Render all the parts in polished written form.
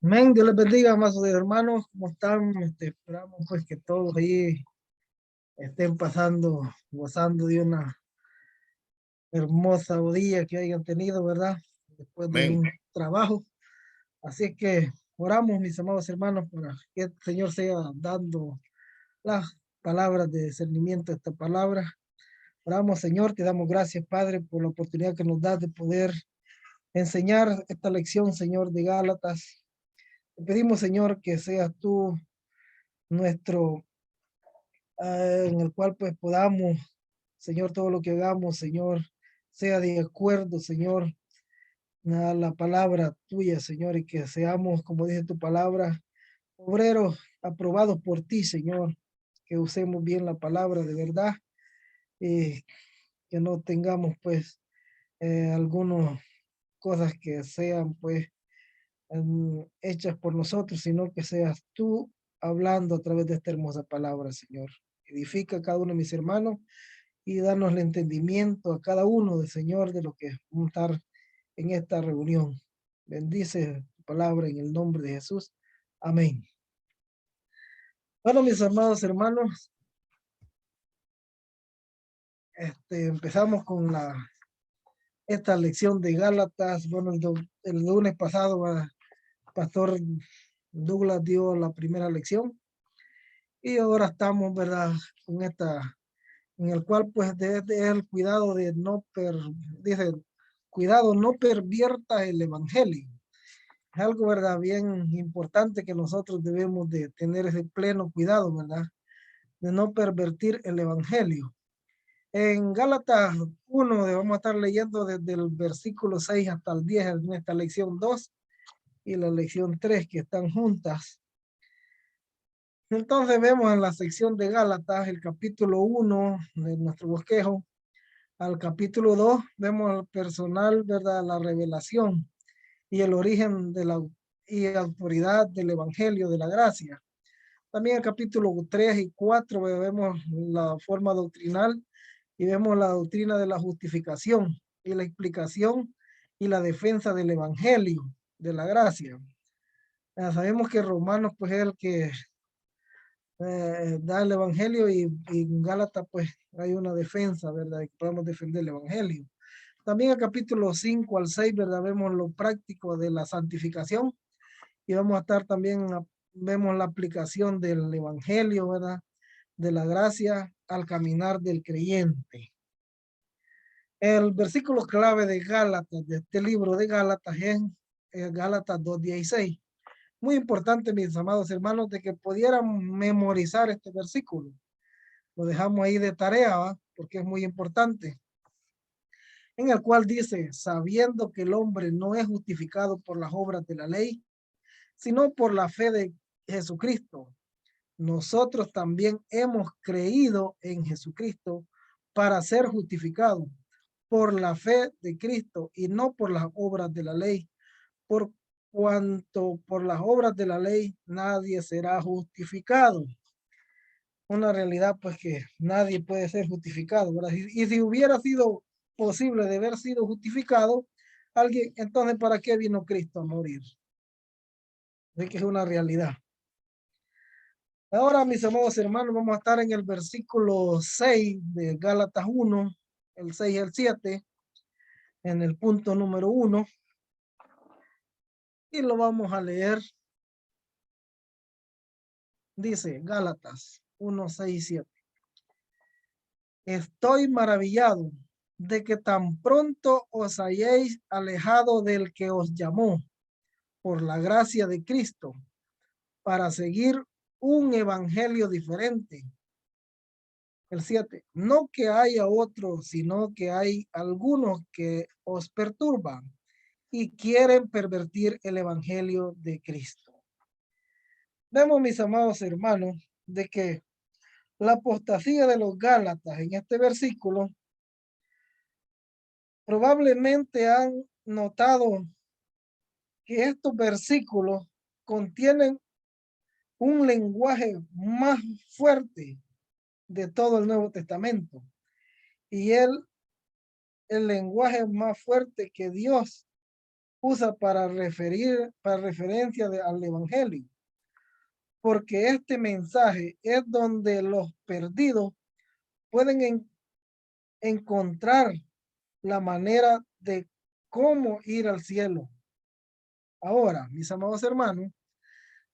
Amén, Dios les bendiga, amados hermanos, ¿cómo están? Esperamos pues que todos ahí estén pasando, gozando de una hermosa día que hayan tenido, ¿verdad? Después de Amén. un trabajo. Así que oramos, mis amados hermanos, para que el Señor sea dando las palabras de discernimiento a esta palabra. Oramos, Señor, te damos gracias, Padre, por la oportunidad que nos das de poder enseñar esta lección, Señor, de Gálatas. Te pedimos, Señor, que seas tú nuestro en el cual pues podamos, Señor, todo lo que hagamos, Señor, sea de acuerdo, Señor, a la palabra tuya, Señor, y que seamos, como dice tu palabra, obreros aprobados por ti, Señor, que usemos bien la palabra de verdad y que no tengamos pues algunas cosas que sean pues hechas por nosotros, sino que seas tú hablando a través de esta hermosa palabra, Señor. Edifica a cada uno de mis hermanos y darnos el entendimiento a cada uno, del Señor, de lo que vamos a estar en esta reunión. Bendice tu palabra en el nombre de Jesús. Amén. Bueno, mis amados hermanos, empezamos con esta lección de Gálatas. Bueno, el lunes pasado, Pastor Douglas dio la primera lección y ahora estamos, ¿verdad? Con en el cual pues de el cuidado de dice, cuidado, no pervierta el evangelio. Es algo, ¿verdad? Bien importante que nosotros debemos de tener ese pleno cuidado, ¿verdad? De no pervertir el evangelio. En Gálatas 1, vamos a estar leyendo desde el versículo 6 hasta el 10 en esta lección 2 y la lección 3 que están juntas. Entonces vemos en la sección de Gálatas el capítulo 1 de nuestro bosquejo al capítulo 2, vemos al personal, ¿verdad? La revelación y el origen de la y autoridad del evangelio de la gracia. También el capítulo 3 y 4 vemos la forma doctrinal y vemos la doctrina de la justificación y la explicación y la defensa del evangelio de la gracia. Sabemos que Romanos pues es el que da el evangelio y en Gálatas pues hay una defensa, ¿verdad? Que podemos defender el evangelio. También el capítulo 5 al 6, ¿verdad? Vemos lo práctico de la santificación y vamos a estar también, vemos la aplicación del evangelio, ¿verdad? De la gracia al caminar del creyente. El versículo clave de Gálatas, de este libro de Gálatas, es Gálatas 2:16. Muy importante, mis amados hermanos, de que pudieran memorizar este versículo. Lo dejamos ahí de tarea, ¿va? Porque es muy importante. En el cual dice, sabiendo que el hombre no es justificado por las obras de la ley, sino por la fe de Jesucristo. Nosotros también hemos creído en Jesucristo para ser justificados por la fe de Cristo y no por las obras de la ley, por cuanto por las obras de la ley nadie será justificado. Una realidad pues que nadie puede ser justificado, ¿verdad? Y si hubiera sido posible de haber sido justificado, alguien, entonces ¿para qué vino Cristo a morir? De que es una realidad. Ahora, mis amados hermanos, vamos a estar en el versículo 6 de Gálatas 1, el 6 y el 7, en el punto número 1, y lo vamos a leer. Dice Gálatas 1, 6 y 7. Estoy maravillado de que tan pronto os hayáis alejado del que os llamó por la gracia de Cristo para seguir un evangelio diferente. El 7. No que haya otro, sino que hay algunos que os perturban y quieren pervertir el evangelio de Cristo. Vemos, mis amados hermanos, de que la apostasía de los Gálatas en este versículo probablemente han notado que estos versículos contienen un lenguaje más fuerte de todo el Nuevo Testamento y el lenguaje más fuerte que Dios usa para referencia al evangelio, porque este mensaje es donde los perdidos pueden encontrar la manera de cómo ir al cielo. Ahora, mis amados hermanos,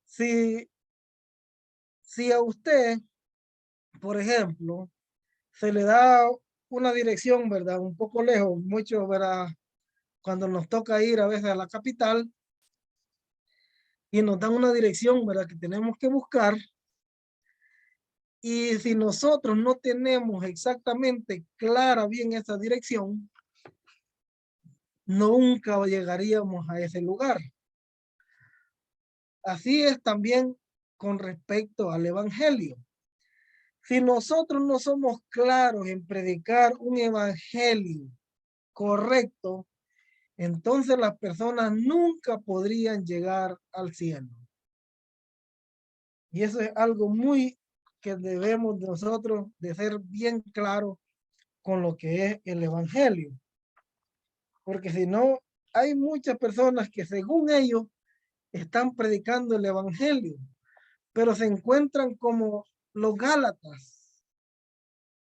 si, si a usted, por ejemplo, se le da una dirección, ¿verdad? Un poco lejos, mucho, ¿verdad? Cuando nos toca ir a veces a la capital y nos dan una dirección, ¿verdad? Que tenemos que buscar. Y si nosotros no tenemos exactamente clara bien esa dirección, nunca llegaríamos a ese lugar. Así es también con respecto al evangelio. Si nosotros no somos claros en predicar un evangelio correcto, entonces las personas nunca podrían llegar al cielo. Y eso es algo muy que debemos nosotros de ser bien claros con lo que es el evangelio. Porque si no, hay muchas personas que según ellos están predicando el evangelio, pero se encuentran como los Gálatas.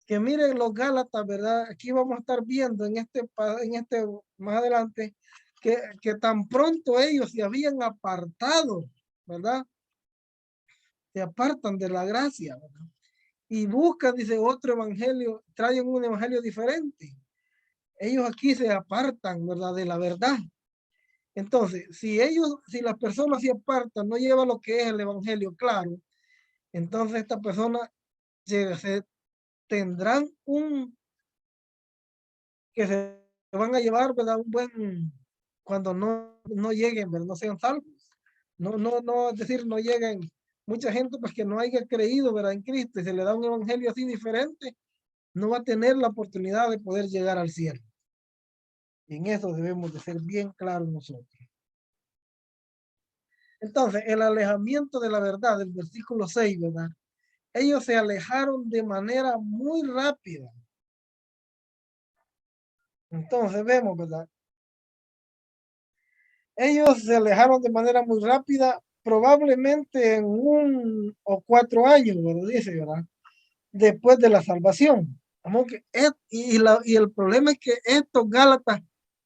Que miren los Gálatas, ¿verdad? Aquí vamos a estar viendo en este más adelante, que tan pronto ellos se habían apartado, ¿verdad? Se apartan de la gracia, ¿verdad? Y buscan, dice, otro evangelio, traen un evangelio diferente. Ellos aquí se apartan, ¿verdad? De la verdad. Entonces, si las personas se apartan, no llevan lo que es el evangelio claro, entonces esta persona se tendrán que se van a llevar, ¿verdad? Un buen, cuando no lleguen, ¿verdad? No sean salvos. No, es decir, no lleguen mucha gente pues que no haya creído, ¿verdad? En Cristo y se le da un evangelio así diferente, no va a tener la oportunidad de poder llegar al cielo. Y en eso debemos de ser bien claros nosotros. Entonces, el alejamiento de la verdad del versículo 6, ¿verdad? Ellos se alejaron de manera muy rápida. Entonces vemos, ¿verdad? Ellos se alejaron de manera muy rápida, probablemente en 1 o 4 años, ¿verdad? Dice, ¿verdad? Después de la salvación. Y el problema es que estos Gálatas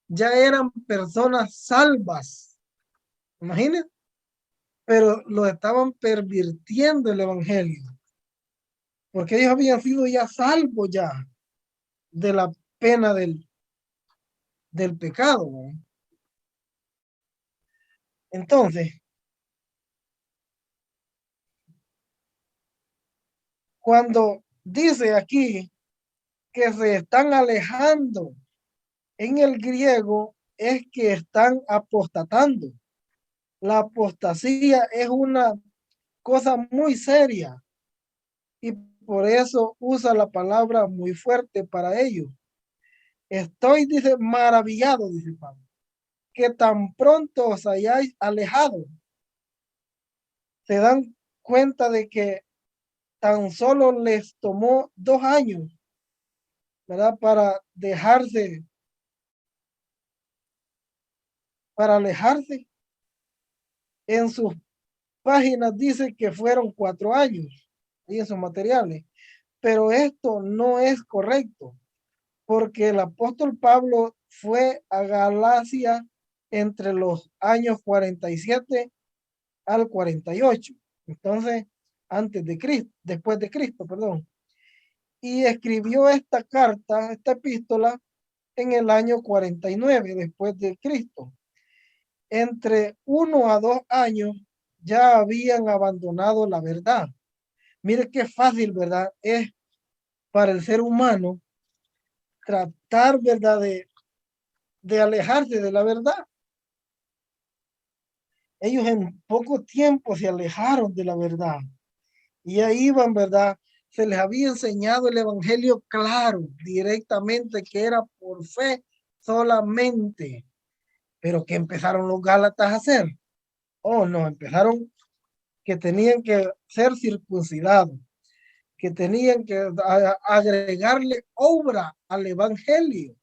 ya eran personas salvas. Imagínense, pero lo estaban pervirtiendo el evangelio, porque ellos habían sido ya salvos ya de la pena del pecado, ¿no? Entonces, cuando dice aquí que se están alejando en el griego, es que están apostatando. La apostasía es una cosa muy seria y por eso usa la palabra muy fuerte para ellos. Estoy, dice, maravillado, dice Pablo, que tan pronto os hayáis alejado. Se dan cuenta de que tan solo les tomó 2 años, ¿verdad? Para alejarse. En sus páginas dice que fueron 4 años y en sus materiales, pero esto no es correcto, porque el apóstol Pablo fue a Galacia entre los años 47 al 48. Entonces, antes de Cristo, después de Cristo, perdón. Y escribió esta carta, esta epístola, en el año 49 después de Cristo. Entre 1 a 2 años ya habían abandonado la verdad. Mire qué fácil, ¿verdad? Es para el ser humano tratar, ¿verdad? De alejarse de la verdad. Ellos en poco tiempo se alejaron de la verdad. Y ahí iban, ¿verdad? Se les había enseñado el evangelio claro, directamente, que era por fe solamente. Pero ¿qué empezaron los Gálatas a hacer? Oh, no, empezaron que tenían que ser circuncidados, que tenían que agregarle obra al evangelio.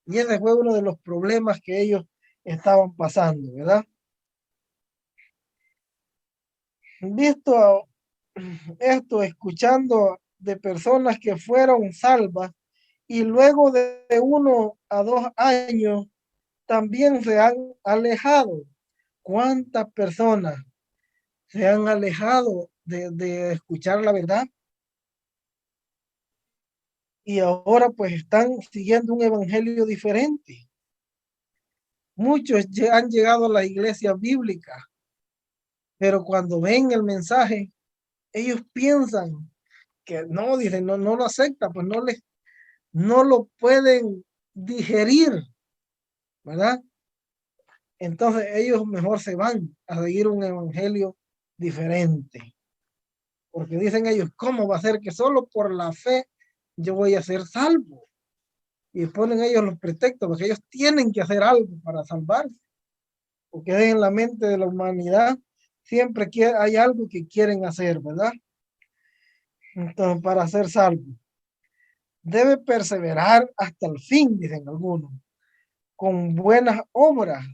Y ese fue uno de los problemas que ellos estaban pasando, ¿verdad? Visto esto, escuchando de personas que fueron salvas y luego de 1 a 2 años también se han alejado. ¿Cuántas personas se han alejado de escuchar la verdad? Y ahora pues están siguiendo un evangelio diferente. Muchos han llegado a la iglesia bíblica, pero cuando ven el mensaje, ellos piensan que no, dicen, no, no lo acepta, pues no lo pueden digerir, ¿verdad? Entonces ellos mejor se van a seguir un evangelio diferente, porque dicen ellos, ¿cómo va a ser que solo por la fe yo voy a ser salvo? Y ponen ellos los pretextos, porque ellos tienen que hacer algo para salvarse, porque en la mente de la humanidad siempre hay algo que quieren hacer, ¿verdad? Entonces, para ser salvo, debe perseverar hasta el fin, dicen algunos, con buenas obras.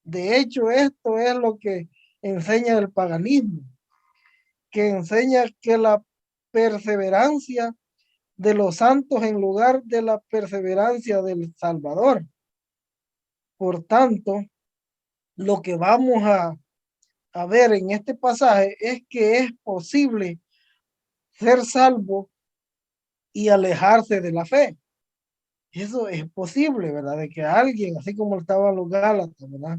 De hecho, esto es lo que enseña el paganismo, que enseña que la perseverancia de los santos en lugar de la perseverancia del Salvador. Por tanto, lo que vamos a ver en este pasaje es que es posible ser salvo y alejarse de la fe. Eso es posible, ¿verdad? De que alguien, así como estaban los Gálatas, ¿verdad?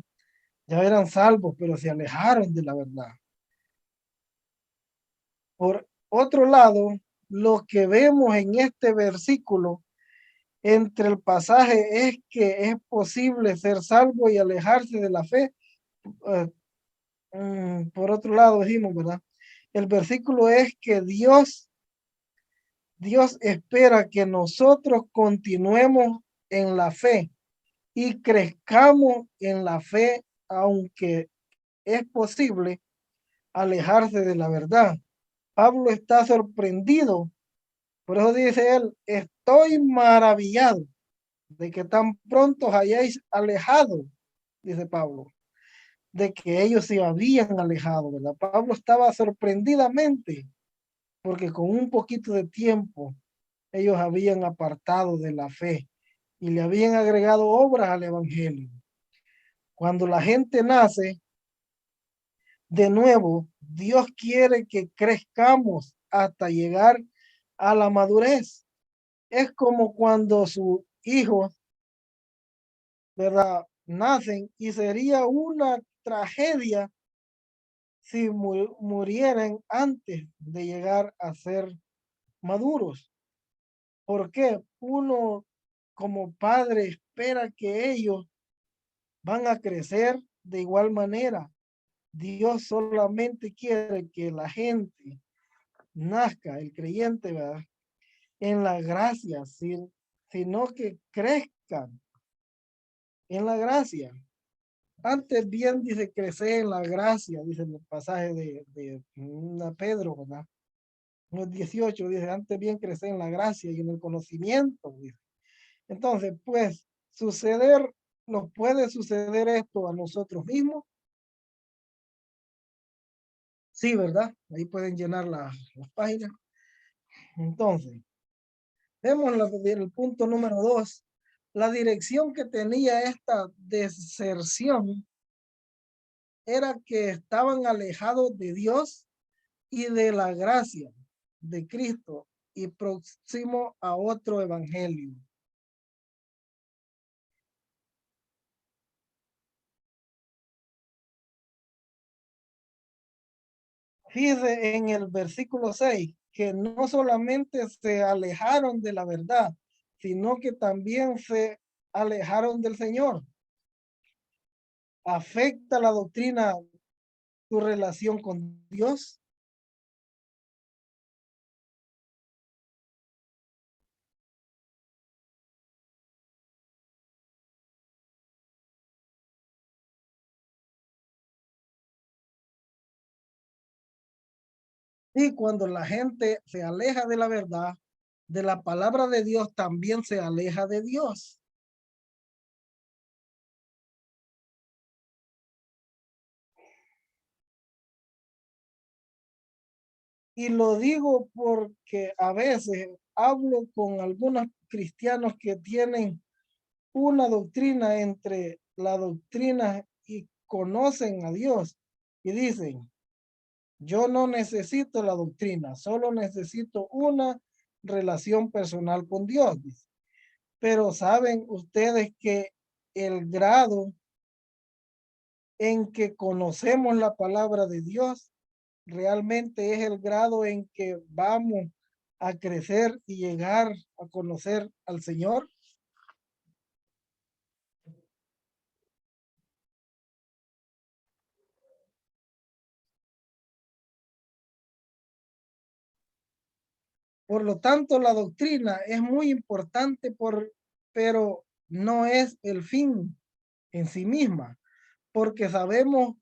Ya eran salvos, pero se alejaron de la verdad. Por otro lado, lo que vemos en este versículo entre el pasaje es que es posible ser salvo y alejarse de la fe. Eh, por otro lado, dijimos, ¿verdad? El versículo es que Dios espera que nosotros continuemos en la fe y crezcamos en la fe, aunque es posible alejarse de la verdad. Pablo está sorprendido, por eso dice él, estoy maravillado de que tan pronto hayáis alejado, dice Pablo, de que ellos se habían alejado, ¿verdad? Pablo estaba sorprendidamente porque con un poquito de tiempo ellos habían apartado de la fe y le habían agregado obras al evangelio. Cuando la gente nace de nuevo, Dios quiere que crezcamos hasta llegar a la madurez. Es como cuando sus hijos, ¿verdad? Nacen y sería una tragedia si murieran antes de llegar a ser maduros. ¿Por qué? Uno como padre espera que ellos van a crecer de igual manera. Dios solamente quiere que la gente nazca, el creyente, ¿verdad? En la gracia, sino que crezcan en la gracia. Antes bien dice crecer en la gracia, dice el pasaje de Pedro, ¿verdad? Los 18 dice, antes bien crecer en la gracia y en el conocimiento, dice. Entonces, pues, nos puede suceder esto a nosotros mismos. Sí, ¿verdad? Ahí pueden llenar las páginas. Entonces, vemos el punto número 2. La dirección que tenía esta deserción era que estaban alejados de Dios y de la gracia de Cristo y próximo a otro evangelio. Fíjese en el versículo 6 que no solamente se alejaron de la verdad, sino que también se alejaron del Señor. ¿Afecta la doctrina tu relación con Dios? Y cuando la gente se aleja de la verdad, de la palabra de Dios, también se aleja de Dios. Y lo digo porque a veces hablo con algunos cristianos que tienen una doctrina entre la doctrina y conocen a Dios y dicen, yo no necesito la doctrina, solo necesito una relación personal con Dios. Pero saben ustedes que el grado en que conocemos la palabra de Dios realmente es el grado en que vamos a crecer y llegar a conocer al Señor. Por lo tanto, la doctrina es muy importante, pero no es el fin en sí misma, porque sabemos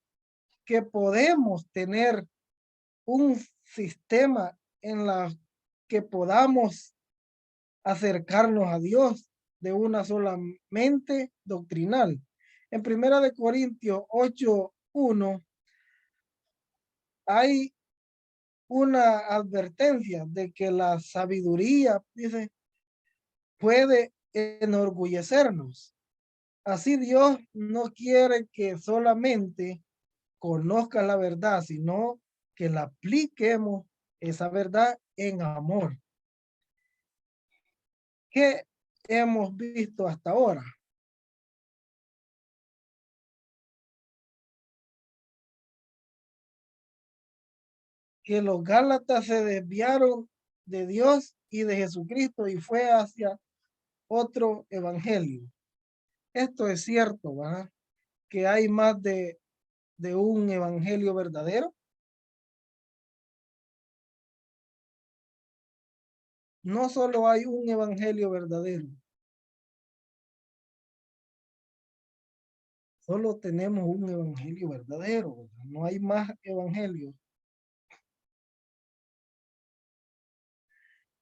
que podemos tener un sistema en la que podamos acercarnos a Dios de una solamente doctrinal. En Primera de Corintios 8:1 hay una advertencia de que la sabiduría, dice, puede enorgullecernos. Así Dios no quiere que solamente conozca la verdad, sino que la apliquemos esa verdad en amor. ¿Qué hemos visto hasta ahora? Que los Gálatas se desviaron de Dios y de Jesucristo y fue hacia otro evangelio. Esto es cierto, ¿verdad? Que hay más de un evangelio verdadero. No solo hay un evangelio verdadero, solo tenemos un evangelio verdadero, ¿verdad? No hay más evangelios.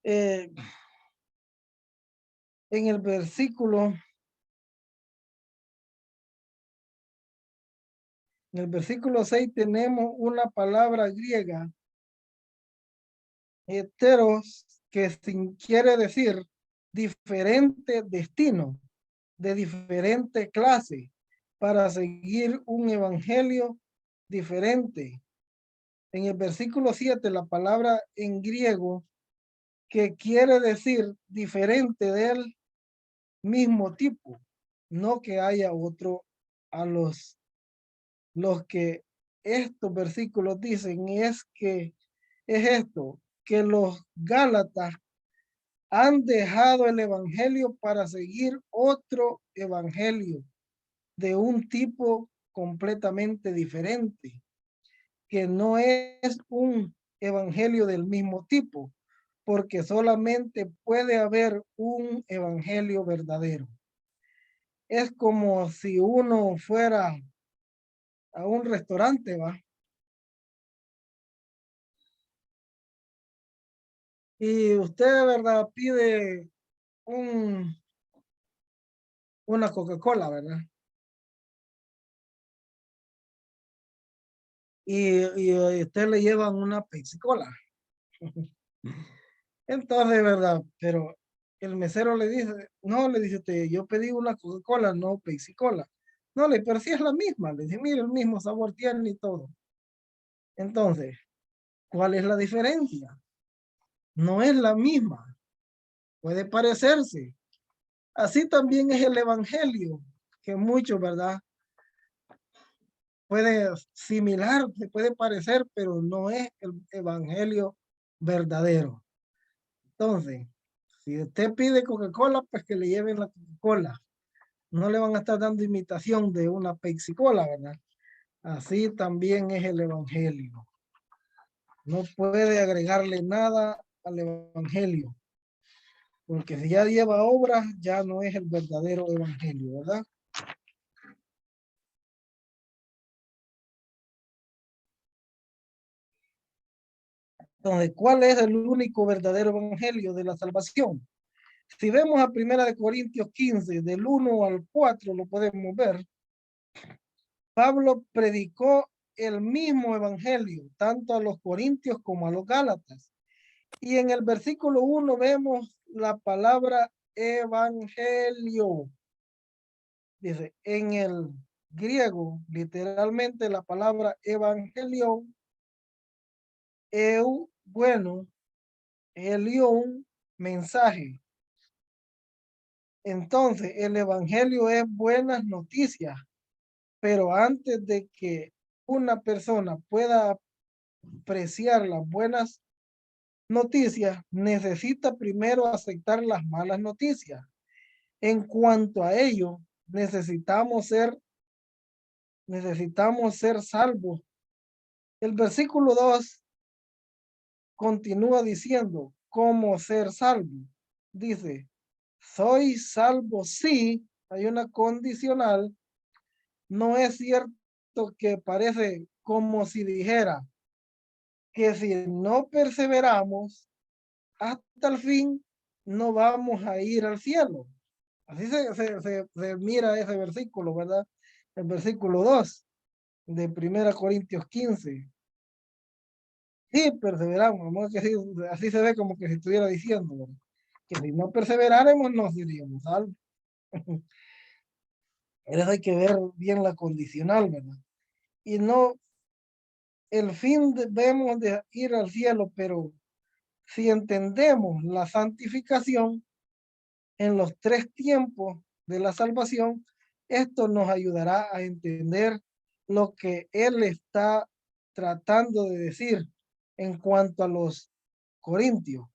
Eh, en el versículo, en el versículo 6 tenemos una palabra griega, heteros, que quiere decir diferente destino, de diferente clase, para seguir un evangelio diferente. En el versículo 7, la palabra en griego que quiere decir diferente del mismo tipo, no que haya otro a los que estos versículos dicen es que es esto, que los Gálatas han dejado el evangelio para seguir otro evangelio de un tipo completamente diferente, que no es un evangelio del mismo tipo, porque solamente puede haber un evangelio verdadero. Es como si uno fuera a un restaurante, ¿va? Y usted, de verdad, pide un, una Coca-Cola, ¿verdad? Y usted le llevan una Pepsi-Cola. Entonces, ¿verdad? Pero el mesero le dice, no, le dice usted, yo pedí una Coca-Cola, no Pepsi-Cola. No, pero sí es la misma. Le dice, mire, el mismo sabor tiene y todo. Entonces, ¿cuál es la diferencia? No es la misma. Puede parecerse. Así también es el evangelio, que mucho, ¿verdad? Puede similar, se puede parecer, pero no es el evangelio verdadero. Entonces, si usted pide Coca-Cola, pues que le lleven la Coca-Cola. No le van a estar dando imitación de una Pepsi-Cola, ¿verdad? Así también es el evangelio. No puede agregarle nada al evangelio, porque si ya lleva obras, ya no es el verdadero evangelio, ¿verdad? Entonces, ¿cuál es el único verdadero evangelio de la salvación? Si vemos a Primera de Corintios 15, del 1 al 4, lo podemos ver. Pablo predicó el mismo evangelio, tanto a los corintios como a los gálatas. Y en el versículo 1 vemos la palabra evangelio. Dice, en el griego, literalmente la palabra evangelión, bueno, elión, mensaje. Entonces, el evangelio es buenas noticias, pero antes de que una persona pueda apreciar las buenas noticias, necesita primero aceptar las malas noticias. En cuanto a ello, necesitamos ser salvos. El versículo 2 continúa diciendo, ¿cómo ser salvo? Dice, soy salvo si, hay una condicional. No es cierto que parece como si dijera que si no perseveramos hasta el fin, no vamos a ir al cielo. Así se mira ese versículo, ¿verdad? El versículo 2 de 1 Corintios 15. Sí, perseveramos, ¿no? Que así se ve como que se estuviera diciendo, ¿verdad? Que si no perseveráramos, no seríamos salvos. Eso hay que ver bien la condicional, ¿verdad? Y no, el fin debemos de ir al cielo, pero si entendemos la santificación en los 3 tiempos de la salvación, esto nos ayudará a entender lo que él está tratando de decir en cuanto a los corintios.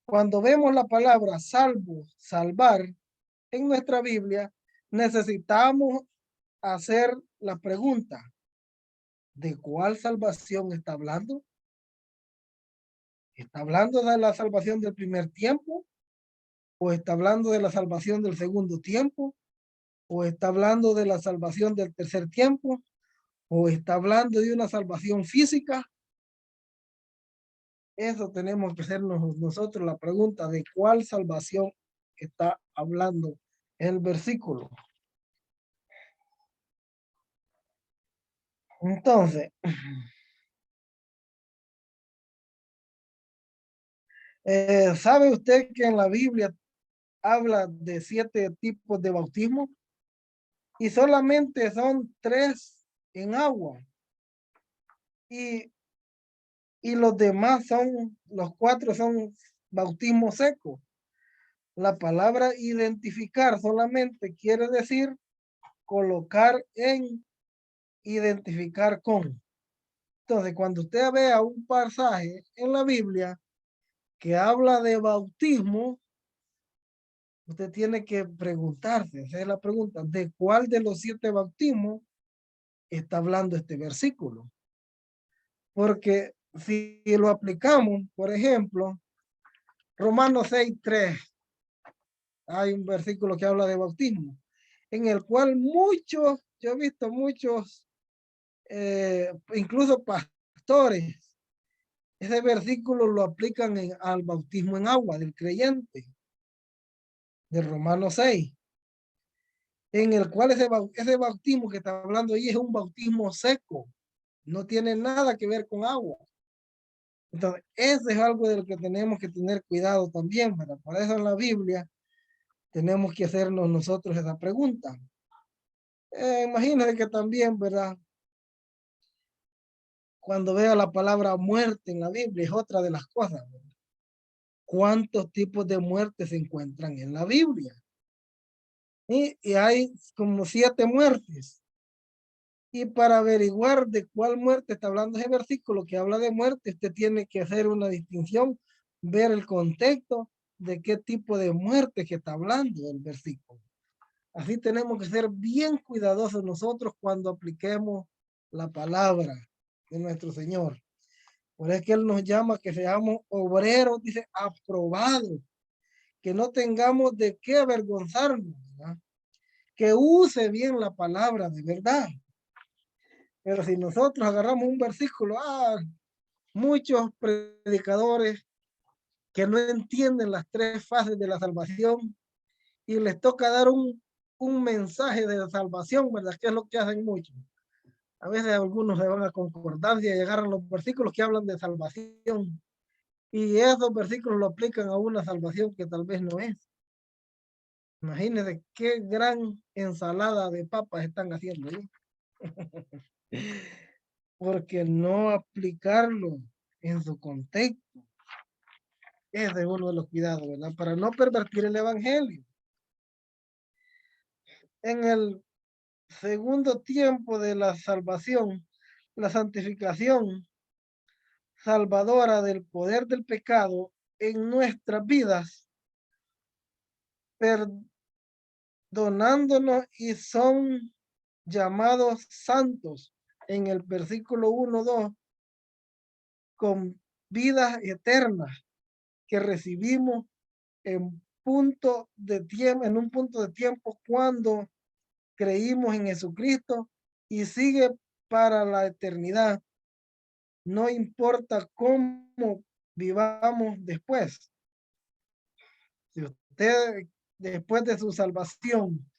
Cuando vemos la palabra salvo, salvar en nuestra Biblia, necesitamos hacer la pregunta, ¿de cuál salvación está hablando? ¿Está hablando de la salvación del primer tiempo? ¿O está hablando de la salvación del segundo tiempo? ¿O está hablando de la salvación del tercer tiempo? ¿O está hablando de una salvación física? Eso tenemos que hacernos nosotros la pregunta de cuál salvación está hablando el versículo. Entonces, ¿sabe usted que en la Biblia habla de 7 tipos de bautismo? Y solamente son 3 en agua. Y los demás los 4 son bautismo seco. La palabra identificar solamente quiere decir colocar en, identificar con. Entonces, cuando usted vea un pasaje en la Biblia que habla de bautismo, usted tiene que preguntarse, esa es la pregunta, ¿de cuál de los 7 bautismos está hablando este versículo? Porque si lo aplicamos, por ejemplo, Romanos 6:3, hay un versículo que habla de bautismo, en el cual muchos, yo he visto muchos, incluso pastores, ese versículo lo aplican al bautismo en agua del creyente, de Romanos 6, en el cual ese bautismo que está hablando ahí es un bautismo seco, no tiene nada que ver con agua. Entonces, eso es algo de lo que tenemos que tener cuidado también, ¿verdad? Por eso en la Biblia tenemos que hacernos nosotros esa pregunta. Imagínense que también, ¿verdad? Cuando vea la palabra muerte en la Biblia es otra de las cosas, ¿verdad? ¿Cuántos tipos de muerte se encuentran en la Biblia? Y hay como 7 muertes. Y para averiguar de cuál muerte está hablando ese versículo que habla de muerte, usted tiene que hacer una distinción, ver el contexto de qué tipo de muerte que está hablando el versículo. Así tenemos que ser bien cuidadosos nosotros cuando apliquemos la palabra de nuestro Señor. Por eso es que Él nos llama que seamos obreros, dice, aprobados, que no tengamos de qué avergonzarnos, ¿verdad? Que use bien la palabra de verdad. Pero si nosotros agarramos un versículo, muchos predicadores que no entienden las 3 fases de la salvación y les toca dar un mensaje de salvación, ¿verdad? Que es lo que hacen muchos. A veces algunos se van a concordancia y agarran los versículos que hablan de salvación. Y esos versículos lo aplican a una salvación que tal vez no es. Imagínense qué gran ensalada de papas están haciendo ahí. Porque no aplicarlo en su contexto. Ese es uno de los cuidados, ¿verdad? Para no pervertir el evangelio. En el segundo tiempo de la salvación, la santificación salvadora del poder del pecado en nuestras vidas, perdonándonos y son llamados santos en el versículo 1-2 con vidas eternas que recibimos en punto de tiempo, en un punto de tiempo cuando creímos en Jesucristo y sigue para la eternidad. No importa cómo vivamos después. Si usted después de su salvación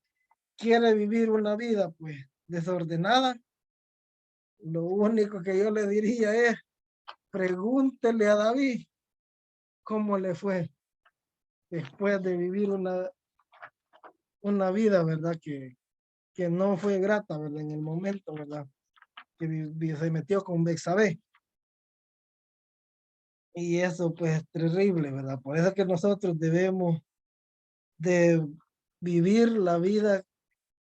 quiere vivir una vida pues desordenada, lo único que yo le diría es pregúntele a David cómo le fue después de vivir una vida, ¿verdad? Que no fue grata, ¿verdad? En el momento, ¿verdad? Que se metió con Bexabé. Y eso pues es terrible, ¿verdad? Por eso que nosotros debemos de vivir la vida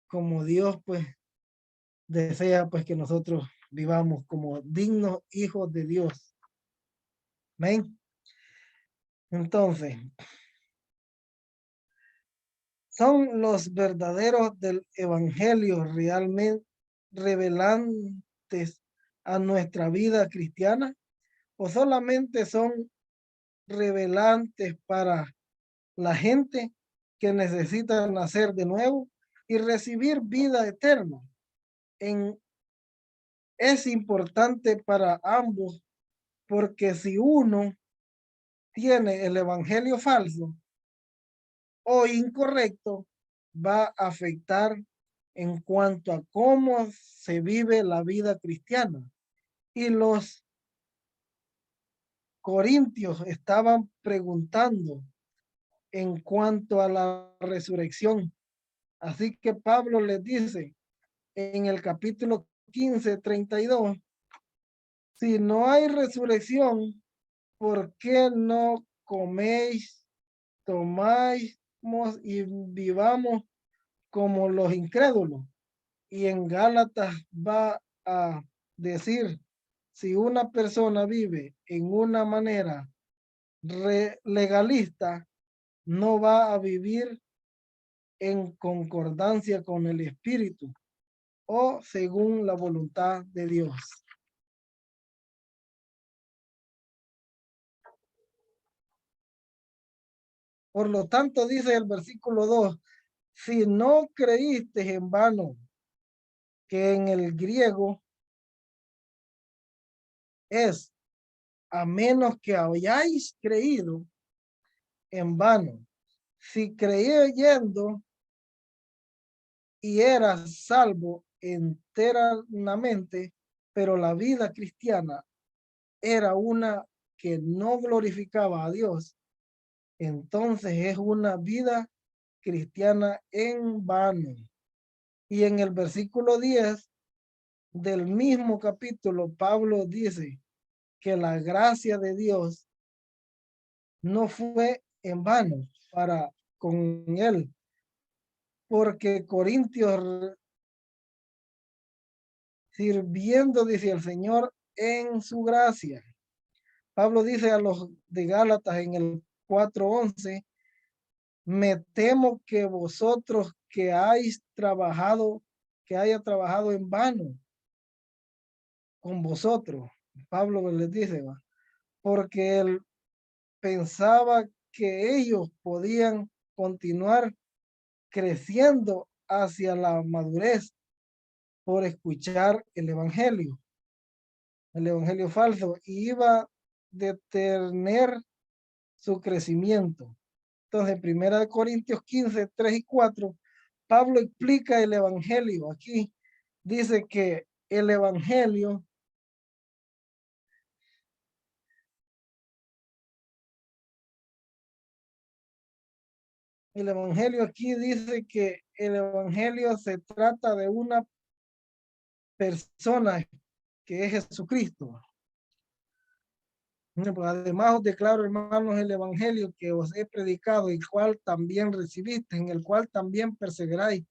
como Dios pues desea pues que nosotros vivamos como dignos hijos de Dios. ¿Ven? Entonces, son los verdaderos del evangelio realmente revelantes a nuestra vida cristiana o solamente son revelantes para la gente que necesita nacer de nuevo y recibir vida eterna. Es importante para ambos porque si uno tiene el evangelio falso o incorrecto, va a afectar en cuanto a cómo se vive la vida cristiana. Y los corintios estaban preguntando en cuanto a la resurrección. Así que Pablo les dice en el capítulo 15:32, si no hay resurrección, ¿por qué no coméis, tomáis y vivamos como los incrédulos? Y en Gálatas va a decir, si una persona vive en una manera legalista, no va a vivir en concordancia con el Espíritu o según la voluntad de Dios. Por lo tanto, dice el versículo 2, si no creíste en vano, que en el griego es a menos que hayáis creído en vano. Si creyendo y eras salvo enteramente, pero la vida cristiana era una que no glorificaba a Dios, entonces es una vida cristiana en vano. Y en el versículo 10 del mismo capítulo, Pablo dice que la gracia de Dios no fue en vano para con él, porque Corintios sirviendo, dice el Señor, en su gracia. Pablo dice a los de Gálatas en el 4:11, me temo que vosotros que hayáis trabajado, que haya trabajado en vano con vosotros. Pablo les dice, ¿va? Porque él pensaba que ellos podían continuar creciendo hacia la madurez por escuchar el evangelio falso, y iba a detener su crecimiento. Entonces, Primera de Corintios 15:3 y 4, Pablo explica el evangelio aquí. Dice que el evangelio aquí dice que el evangelio se trata de una persona que es Jesucristo. Pues además os declaro, hermanos, el evangelio que os he predicado, el cual también recibiste, en el cual también perseveráis.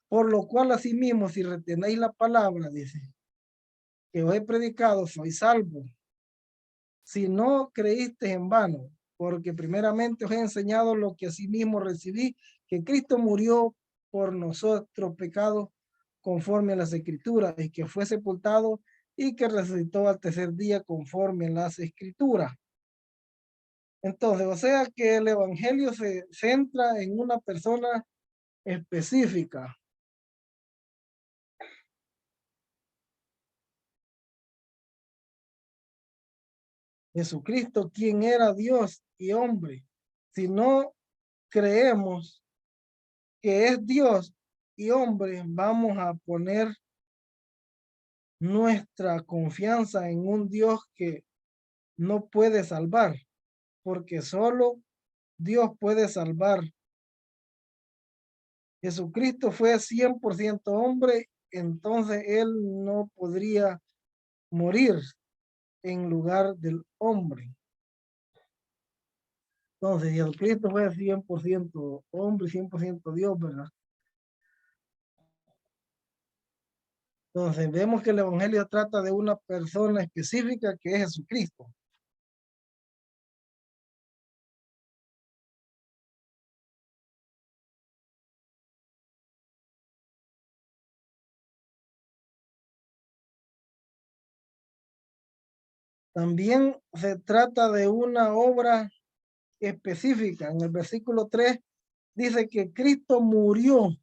Por lo cual, asimismo, si retenéis la palabra, dice, que os he predicado, sois salvos. Si no creíste en vano, porque primeramente os he enseñado lo que asimismo recibí, que Cristo murió por nosotros pecados conforme a las escrituras, y que fue sepultado y que resucitó al tercer día conforme a las escrituras. Entonces, o sea que el evangelio se centra en una persona específica. Jesucristo, quien era Dios y hombre. Si no creemos que es Dios y hombre, vamos a poner nuestra confianza en un Dios que no puede salvar, porque solo Dios puede salvar. Jesucristo fue 100% hombre, entonces él no podría morir en lugar del hombre. Entonces, Jesucristo fue 100% hombre, 100% Dios, ¿verdad? Entonces, vemos que el evangelio trata de una persona específica que es Jesucristo. También se trata de una obra específica. En el versículo 3 dice que Cristo murió.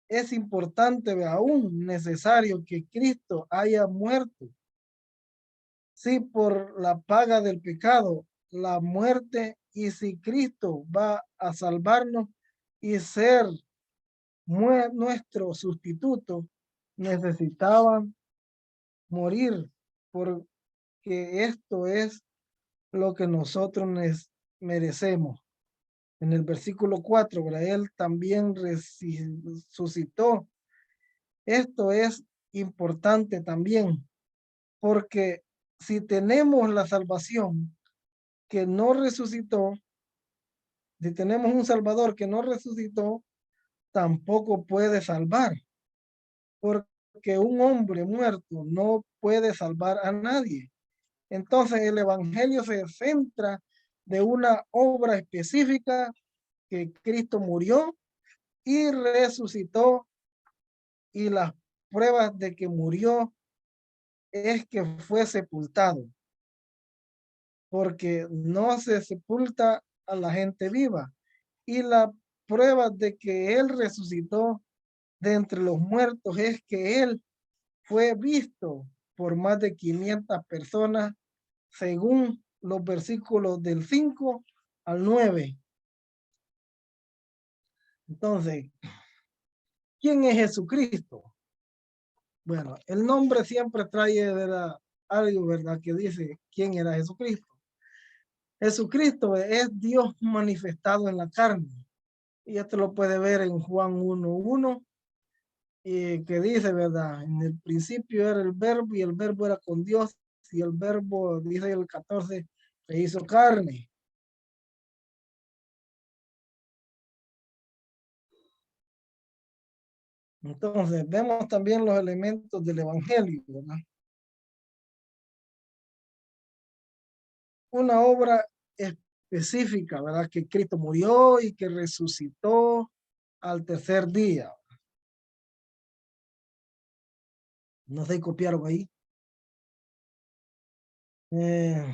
Es importante, aún necesario que Cristo haya muerto. Sí, por la paga del pecado, la muerte, y si Cristo va a salvarnos y ser nuestro sustituto, necesitaba morir, porque esto es lo que nosotros merecemos. En el versículo 4, ¿verdad? Él también resucitó. Esto es importante también, porque si tenemos la salvación que no resucitó, si tenemos un Salvador que no resucitó, tampoco puede salvar, porque un hombre muerto no puede salvar a nadie. Entonces el evangelio se centra de una obra específica que Cristo murió y resucitó, y las pruebas de que murió es que fue sepultado, porque no se sepulta a la gente viva. Y la prueba de que él resucitó de entre los muertos es que él fue visto por más de 500 personas, según los versículos del 5 al 9. Entonces, ¿quién es Jesucristo? Bueno, el nombre siempre trae, ¿verdad?, algo, ¿verdad?, que dice quién era Jesucristo. Jesucristo es Dios manifestado en la carne. Y esto lo puede ver en Juan 1:1, y que dice, ¿verdad? En el principio era el verbo y el verbo era con Dios, y el verbo, dice el 14, se hizo carne. Entonces, vemos también los elementos del evangelio, ¿verdad? Una obra específica, ¿verdad? Que Cristo murió y que resucitó al tercer día. No sé si copiaron ahí. Eh,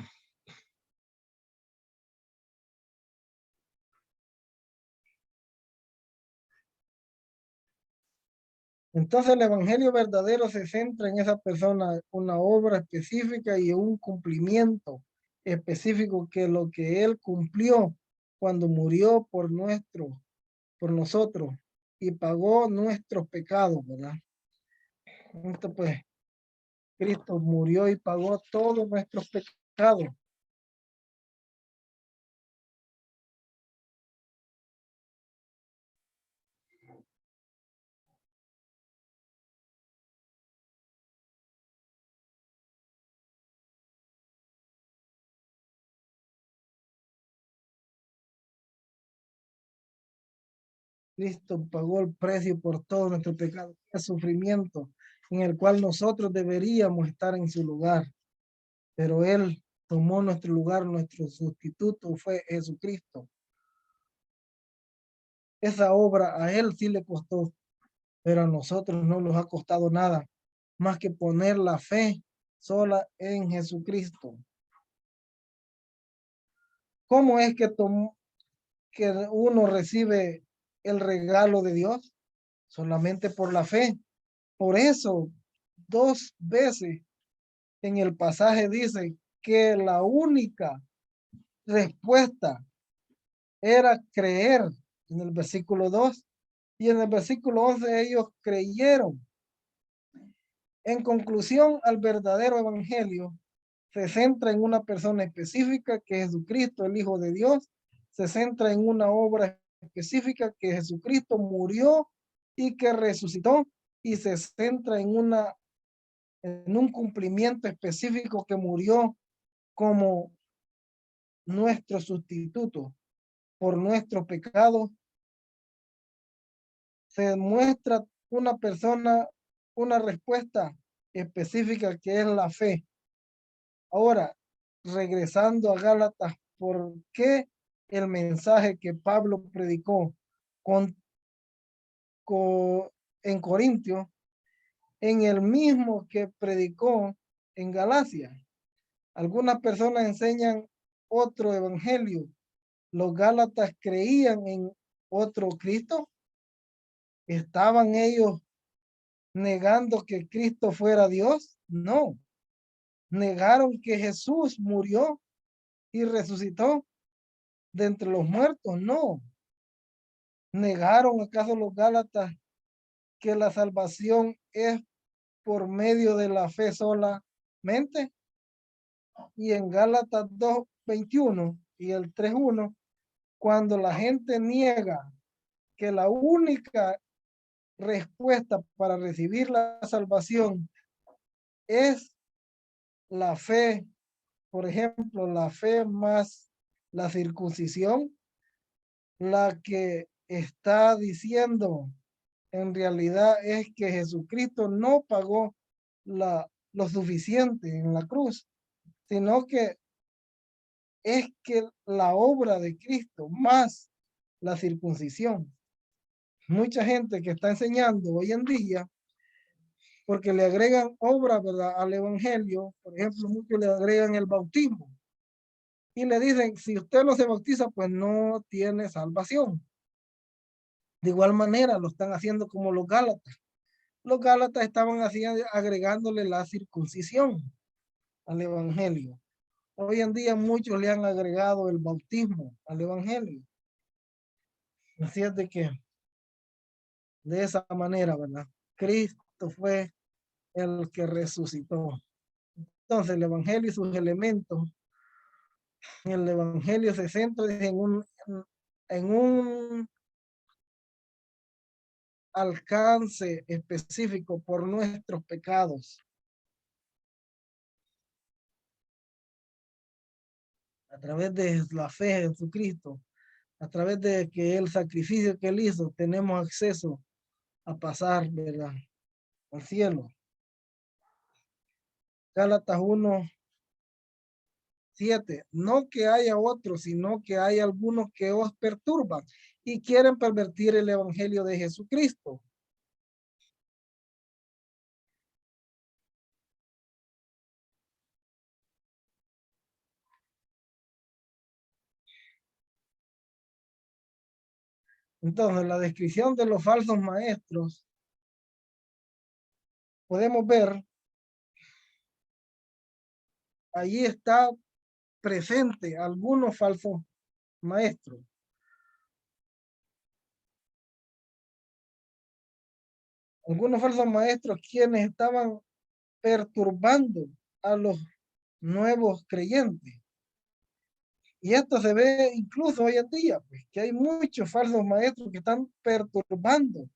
entonces el evangelio verdadero se centra en esa persona, una obra específica y un cumplimiento específico, que lo que él cumplió cuando murió por nosotros, y pagó nuestros pecados, ¿verdad? Esto pues, Cristo murió y pagó todos nuestros pecados. Cristo pagó el precio por todo nuestro pecado, el sufrimiento en el cual nosotros deberíamos estar en su lugar. Pero Él tomó nuestro lugar, nuestro sustituto fue Jesucristo. Esa obra a Él sí le costó, pero a nosotros no nos ha costado nada más que poner la fe sola en Jesucristo. ¿Cómo es que uno recibe el regalo de Dios? Solamente por la fe. Por eso, 2 veces en el pasaje dice que la única respuesta era creer en el versículo 2 y en el versículo 11 ellos creyeron. En conclusión, al verdadero evangelio se centra en una persona específica que es Jesucristo, el Hijo de Dios, se centra en una obra específica que Jesucristo murió y que resucitó y se centra en un cumplimiento específico que murió como nuestro sustituto por nuestro pecado. Se muestra una persona, una respuesta específica que es la fe. Ahora, regresando a Gálatas, ¿por qué el mensaje que Pablo predicó con, con, en Corintio, en el mismo que predicó en Galacia? Algunas personas enseñan otro evangelio. Los Gálatas creían en otro Cristo. ¿Estaban ellos negando que Cristo fuera Dios? No. ¿Negaron que Jesús murió y resucitó de entre los muertos? No. ¿Negaron acaso los Gálatas que la salvación es por medio de la fe solamente? Y en Gálatas 2:21 y el 3:1, cuando la gente niega que la única respuesta para recibir la salvación es la fe, por ejemplo, la fe más la circuncisión, la que está diciendo en realidad es que Jesucristo no pagó lo suficiente en la cruz, sino que es que la obra de Cristo más la circuncisión. Mucha gente que está enseñando hoy en día, porque le agregan obra, ¿verdad?, al evangelio. Por ejemplo, muchos le agregan el bautismo y le dicen, si usted no se bautiza, pues no tiene salvación. De igual manera lo están haciendo como los Gálatas. Los Gálatas estaban agregándole la circuncisión al evangelio. Hoy en día muchos le han agregado el bautismo al evangelio. Así es de que de esa manera, ¿verdad? Cristo fue el que resucitó. Entonces el evangelio y sus elementos, el evangelio se centra en un alcance específico por nuestros pecados. A través de la fe en Jesucristo, a través de que el sacrificio que él hizo, tenemos acceso a pasar, ¿verdad?, al cielo. Gálatas 1:7. No que haya otros, sino que hay algunos que os perturban y quieren pervertir el evangelio de Jesucristo. Entonces, la descripción de los falsos maestros, podemos ver, allí está presente algunos falsos maestros. algunos falsos maestros quienes estaban perturbando a los nuevos creyentes. Y esto se ve incluso hoy en día, pues, que hay muchos falsos maestros que están perturbando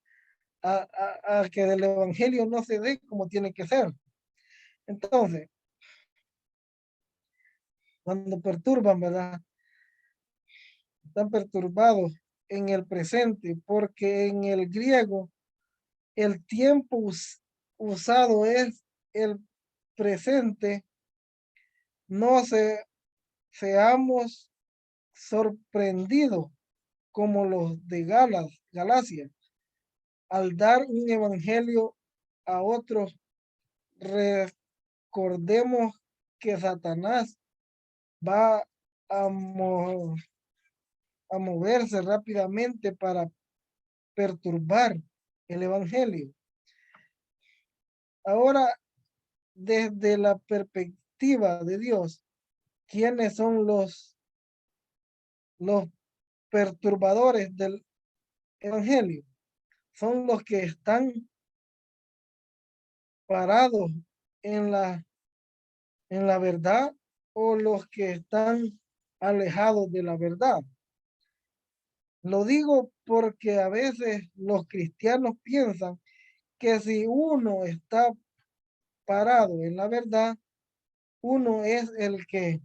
a que el evangelio no se dé como tiene que ser. Entonces, cuando perturban, ¿verdad? Están perturbados en el presente, porque en el griego el tiempo usado es el presente. No seamos sorprendidos como los de Galacia, al dar un evangelio a otros. Recordemos que Satanás va a, a moverse rápidamente para perturbar el evangelio. Ahora, desde la perspectiva de Dios, ¿quiénes son los perturbadores del evangelio? Son los que están parados en la verdad, o los que están alejados de la verdad. Lo digo porque a veces los cristianos piensan que si uno está parado en la verdad, uno es el que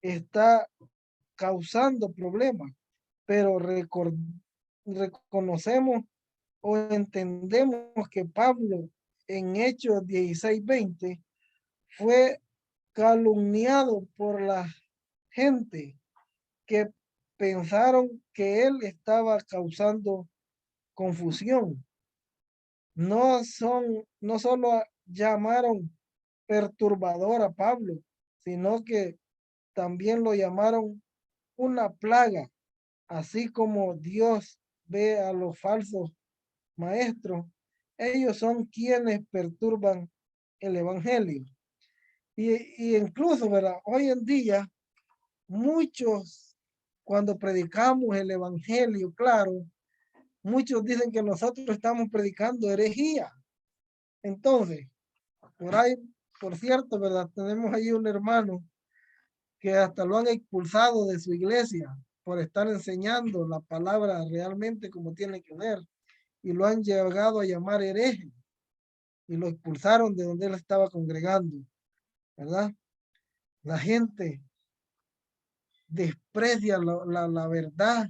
está causando problemas, pero reconocemos o entendemos que Pablo en Hechos 16:20 fue calumniado por la gente que pensaron que él estaba causando confusión. No solo llamaron perturbador a Pablo, sino que también lo llamaron una plaga, así como Dios ve a los falsos maestros. Ellos son quienes perturban el evangelio. Y incluso, ¿verdad? Hoy en día, muchos, cuando predicamos el evangelio, claro, muchos dicen que nosotros estamos predicando herejía. Entonces, por ahí, por cierto, ¿verdad? Tenemos ahí un hermano que hasta lo han expulsado de su iglesia por estar enseñando la palabra realmente como tiene que ser, y lo han llegado a llamar hereje y lo expulsaron de donde él estaba congregando, ¿verdad? La gente desprecia la verdad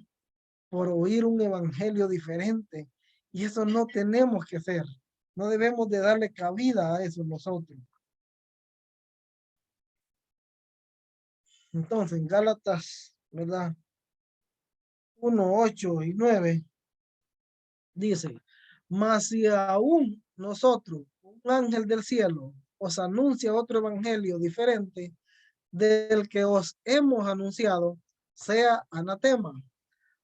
por oír un evangelio diferente, y eso no tenemos que hacer. No debemos de darle cabida a eso nosotros. Entonces, en Gálatas, ¿verdad? 1:8 y 9 dice: mas si aún nosotros, un ángel del cielo, os anuncia otro evangelio diferente del que os hemos anunciado, sea anatema.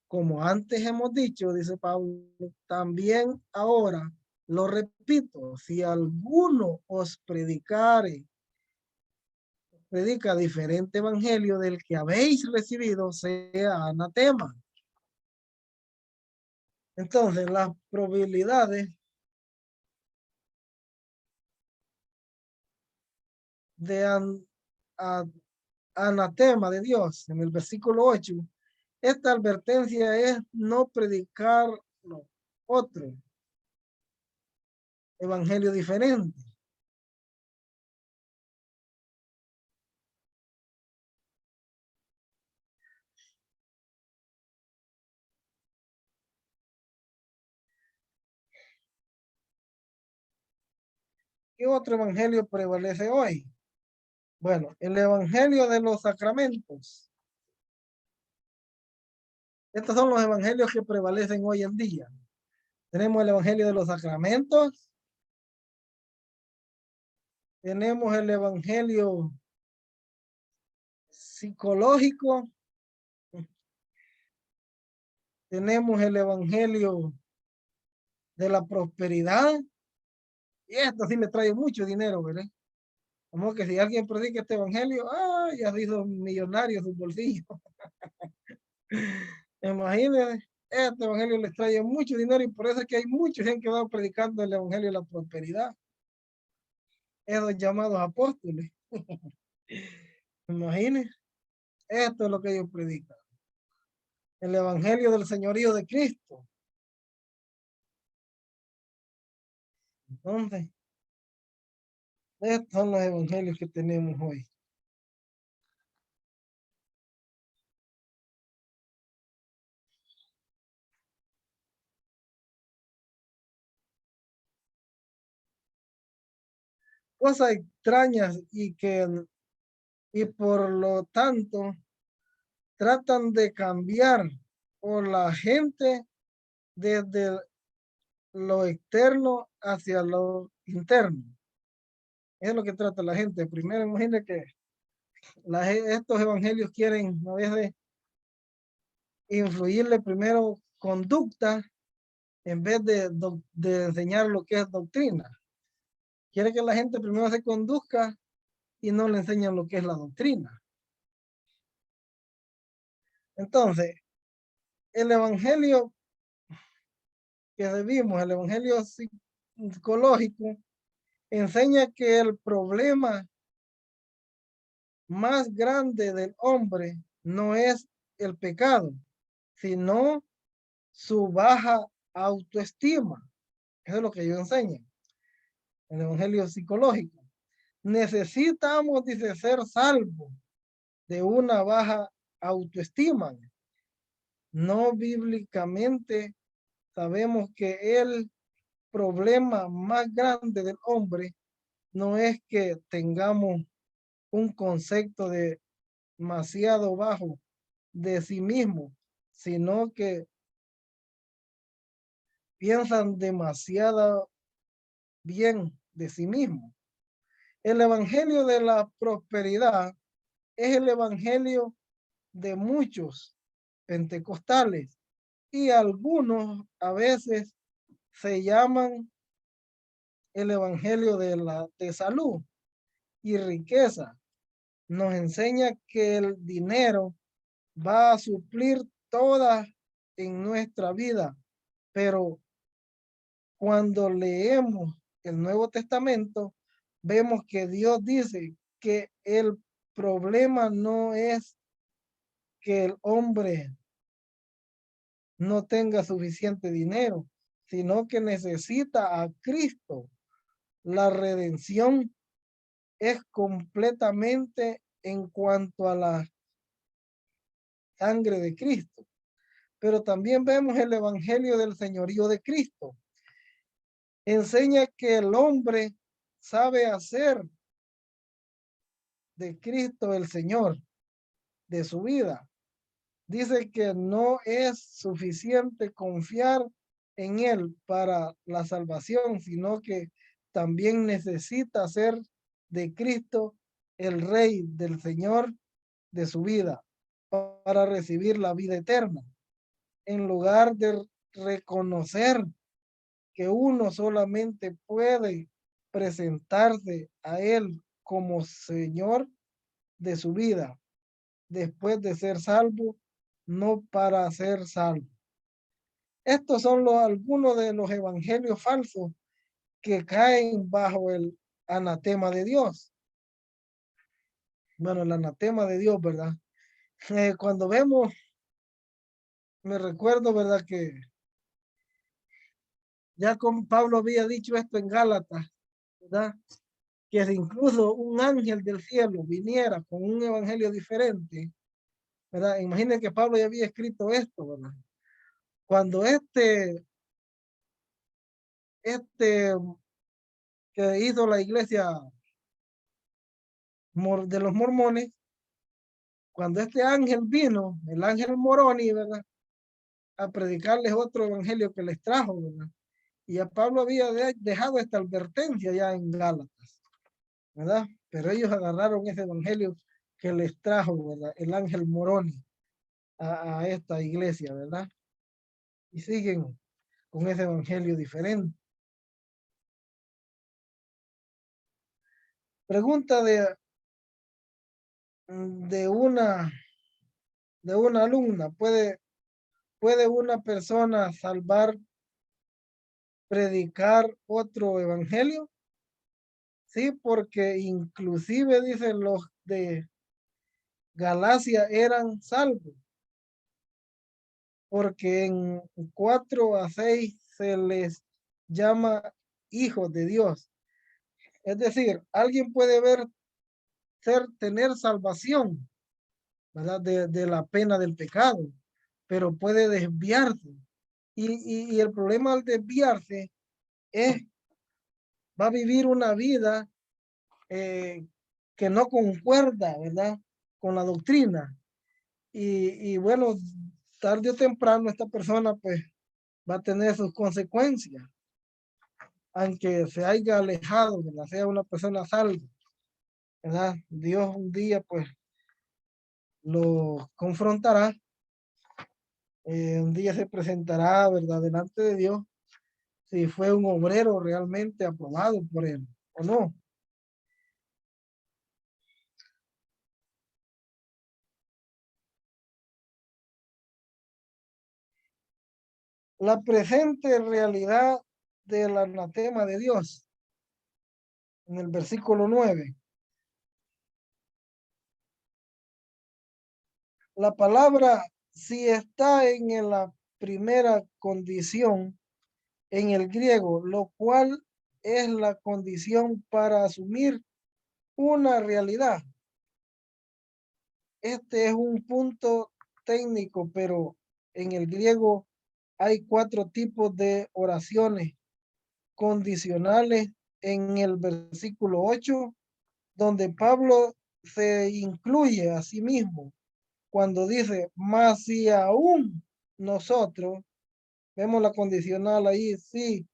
Como antes hemos dicho, dice Pablo, también ahora lo repito: si alguno os predica diferente evangelio del que habéis recibido, sea anatema. Entonces, las probabilidades de anatema de Dios en el versículo 8, esta advertencia es no predicar otro evangelio diferente. ¿Qué otro evangelio prevalece hoy? Bueno, el evangelio de los sacramentos. Estos son los evangelios que prevalecen hoy en día. Tenemos el evangelio de los sacramentos, tenemos el evangelio psicológico, tenemos el evangelio de la prosperidad, y esto sí me trae mucho dinero, ¿verdad? Como que si alguien predica este evangelio, ya se hizo millonario su bolsillo. Imagínense, Este evangelio les trae mucho dinero y por eso es que hay muchos que han quedado predicando el evangelio de la prosperidad. Esos llamados apóstoles. Imagínense, esto es lo que ellos predican. El evangelio del señorío de Cristo. Entonces, estos son los evangelios que tenemos hoy. Cosas extrañas y por lo tanto tratan de cambiar por la gente desde lo externo hacia lo interno. Es lo que trata la gente. Primero, imagínate que estos evangelios quieren a veces influirle primero conducta en vez de enseñar lo que es doctrina. Quiere que la gente primero se conduzca y no le enseñan lo que es la doctrina. Entonces, el evangelio que vimos, el evangelio psicológico, enseña que el problema más grande del hombre no es el pecado, sino su baja autoestima. Eso es lo que ellos enseñan. El evangelio psicológico. Necesitamos, dice, ser salvos de una baja autoestima. No bíblicamente sabemos que el problema más grande del hombre no es que tengamos un concepto demasiado bajo de sí mismo, sino que piensan demasiado bien de sí mismo. El evangelio de la prosperidad es el evangelio de muchos pentecostales y algunos a veces se llaman el evangelio de salud y riqueza. Nos enseña que el dinero va a suplir todas en nuestra vida, pero cuando leemos el Nuevo Testamento, vemos que Dios dice que el problema no es que el hombre no tenga suficiente dinero, sino que necesita a Cristo. La redención es completamente en cuanto a la sangre de Cristo. Pero también vemos el evangelio del señorío de Cristo. Enseña que el hombre sabe hacer de Cristo el Señor de su vida. Dice que no es suficiente confiar en Él para la salvación, sino que también necesita ser de Cristo el Rey del Señor de su vida para recibir la vida eterna. En lugar de reconocer que uno solamente puede presentarse a Él como Señor de su vida después de ser salvo, no para ser salvo. Estos son algunos de los evangelios falsos que caen bajo el anatema de Dios. Bueno, el anatema de Dios, ¿verdad? Cuando vemos, me recuerdo, ¿verdad? Que ya con Pablo había dicho esto en Gálatas, ¿verdad? Que si incluso un ángel del cielo viniera con un evangelio diferente, ¿verdad? Imaginen que Pablo ya había escrito esto, ¿verdad? Cuando este que hizo la iglesia de los mormones, cuando este ángel vino, el ángel Moroni, ¿verdad? A predicarles otro evangelio que les trajo, ¿verdad? Y a Pablo había dejado esta advertencia ya en Gálatas, ¿verdad? Pero ellos agarraron ese evangelio que les trajo, ¿verdad? El ángel Moroni a esta iglesia, ¿verdad? Y siguen con ese evangelio diferente. Pregunta de una alumna, ¿Puede una persona salvar, predicar otro evangelio? Sí, porque inclusive dicen los de Galacia eran salvos, porque en 4 a 6 se les llama hijos de Dios. Es decir, alguien puede tener salvación, ¿verdad? De la pena del pecado, pero puede desviarse. Y el problema al desviarse es, va a vivir una vida que no concuerda, ¿verdad? Con la doctrina. Y bueno, tarde o temprano esta persona pues va a tener sus consecuencias, aunque se haya alejado, ¿verdad? Sea una persona salva, ¿verdad? Dios un día pues lo confrontará, un día se presentará, ¿verdad? Delante de Dios, si fue un obrero realmente aprobado por él o no. La presente realidad del anatema de Dios, en el versículo 9. La palabra, si está en la primera condición en el griego, lo cual es la condición para asumir una realidad. Este es un punto técnico, pero en el griego hay 4 tipos de oraciones condicionales en el versículo 8, donde Pablo se incluye a sí mismo cuando dice, más si aún nosotros, vemos la condicional ahí, sí,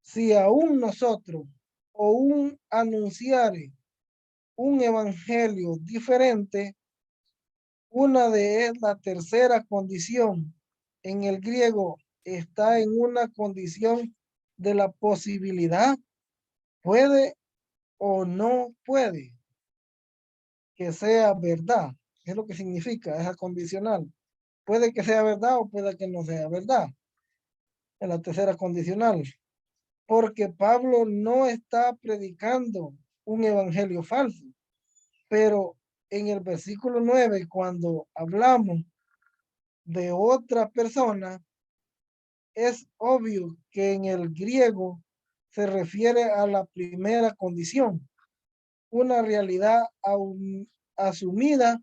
si aún nosotros o un anunciare un evangelio diferente, una de es la tercera condición. En el griego está en una condición de la posibilidad, puede o no puede que sea verdad. Es lo que significa esa condicional. Puede que sea verdad o puede que no sea verdad. En la tercera condicional. Porque Pablo no está predicando un evangelio falso. Pero en el versículo 9, cuando hablamos de otra persona, es obvio que en el griego se refiere a la primera condición, una realidad asumida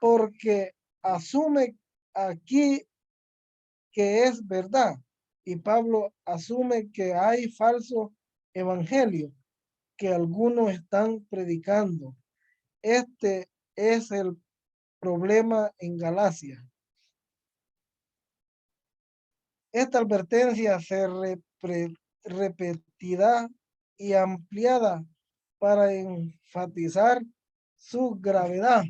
porque asume aquí que es verdad y Pablo asume que hay falso evangelio que algunos están predicando. Este es el problema en Galacia. Esta advertencia se repetirá y ampliada para enfatizar su gravedad.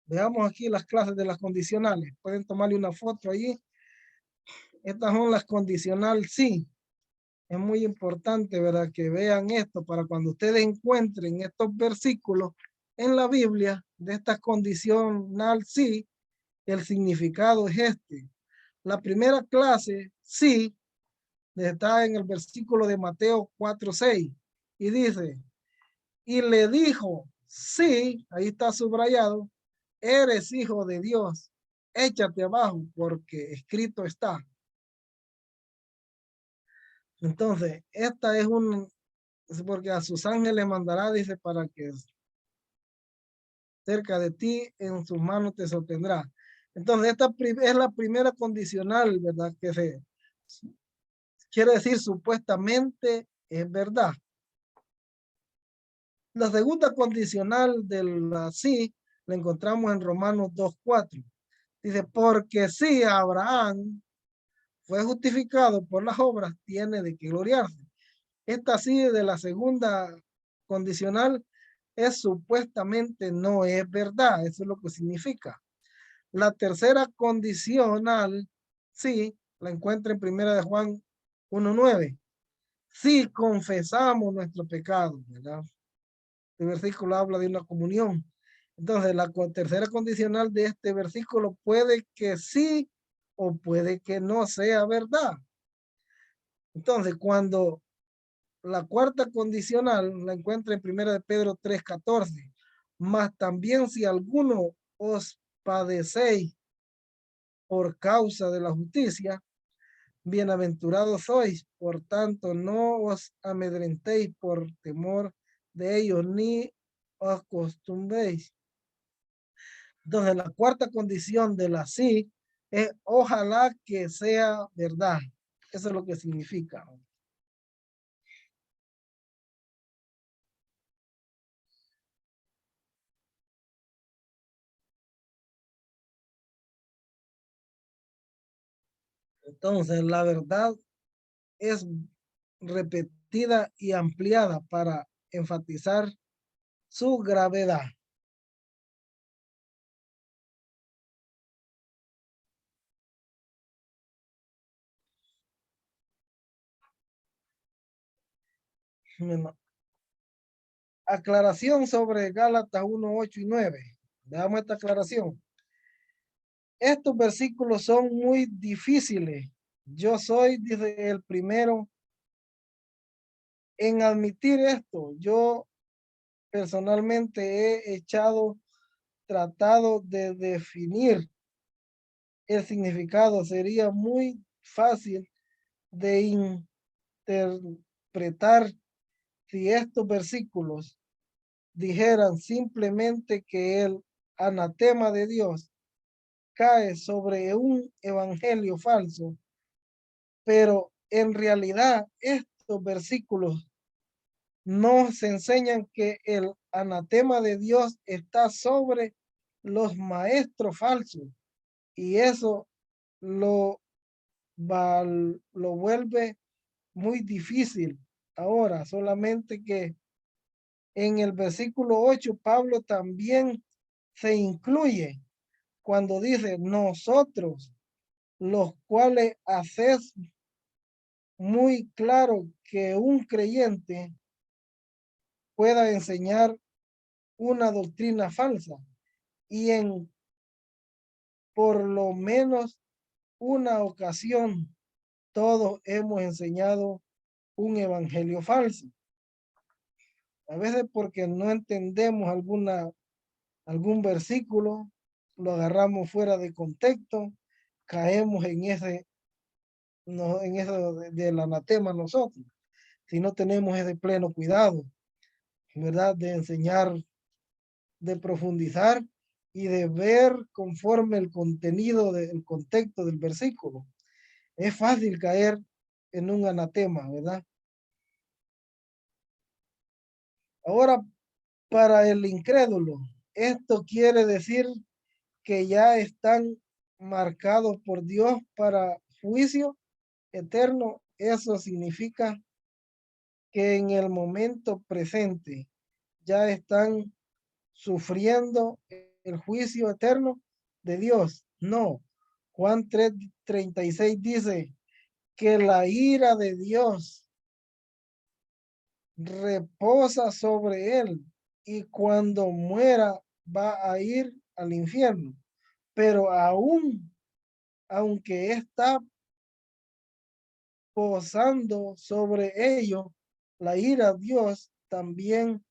Veamos aquí las clases de las condicionales. Pueden tomarle una foto allí. Estas son las condicional sí. Es muy importante, ¿verdad? Que vean esto para cuando ustedes encuentren estos versículos en la Biblia de esta condicional sí, el significado es este. La primera clase sí está en el versículo de Mateo 4:6 y dice, y le dijo, sí, ahí está subrayado, eres hijo de Dios, échate abajo porque escrito está. Entonces, esta es porque a sus ángeles mandará, dice, para que cerca de ti en sus manos te sostendrá. Entonces, esta es la primera condicional, ¿verdad? Que se quiere decir supuestamente es verdad. La segunda condicional del sí la encontramos en Romanos 2:4. Dice, porque si Abraham fue justificado por las obras, tiene de qué gloriarse. Esta sí de la segunda condicional es supuestamente no es verdad. Eso es lo que significa. La tercera condicional, sí, la encuentra en primera de Juan 1:9. Si confesamos nuestro pecado, ¿verdad? El versículo habla de una comunión. Entonces, la tercera condicional de este versículo puede que sí o puede que no sea verdad. Entonces, cuando la cuarta condicional la encuentra en primera de Pedro 3:14, mas también si alguno os padecéis por causa de la justicia, bienaventurados sois, por tanto no os amedrentéis por temor de ellos, ni os acostumbréis. Entonces, la cuarta condición de la sí es ojalá que sea verdad. Eso es lo que significa. Entonces, la verdad es repetida y ampliada para enfatizar su gravedad. Bueno, aclaración sobre Gálatas 1, 8 y 9. Veamos esta aclaración. Estos versículos son muy difíciles. Yo soy, dice, el primero en admitir esto. Yo personalmente he tratado de definir el significado. Sería muy fácil de interpretar si estos versículos dijeran simplemente que el anatema de Dios cae sobre un evangelio falso, pero en realidad estos versículos nos enseñan que el anatema de Dios está sobre los maestros falsos y eso lo, lo vuelve muy difícil. Ahora, solamente que en el versículo 8 Pablo también se incluye cuando dice nosotros, los cuales haces muy claro que un creyente pueda enseñar una doctrina falsa y en por lo menos una ocasión todos hemos enseñado un evangelio falso. A veces porque no entendemos algún versículo, lo agarramos fuera de contexto, caemos en ese, no, en eso del anatema nosotros, si no tenemos ese pleno cuidado, ¿verdad? De enseñar, de profundizar y de ver conforme el contenido del contexto del versículo. Es fácil caer en un anatema, ¿verdad? Ahora, para el incrédulo, esto quiere decir que ya están marcados por Dios para juicio eterno. Eso significa que en el momento presente ya están sufriendo el juicio eterno de Dios. No. Juan 3:36 dice que la ira de Dios reposa sobre él y cuando muera va a ir al infierno. Pero aunque está posando sobre ellos, la ira de Dios también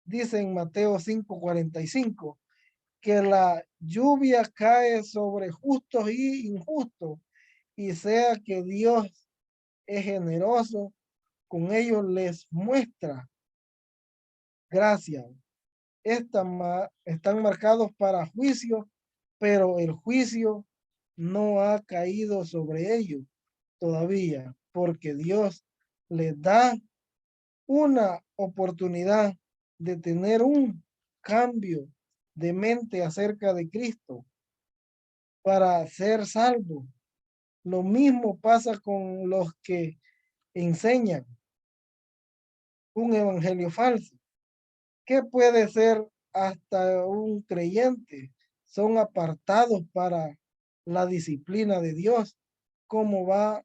dice en Mateo 5:45 que la lluvia cae sobre justos y injustos y sea que Dios es generoso con ellos les muestra gracia. Están marcados para juicio, pero el juicio no ha caído sobre ellos todavía, porque Dios les da una oportunidad de tener un cambio de mente acerca de Cristo para ser salvo. Lo mismo pasa con los que enseñan un evangelio falso. ¿Qué puede ser hasta un creyente? Son apartados para la disciplina de Dios. ¿Cómo va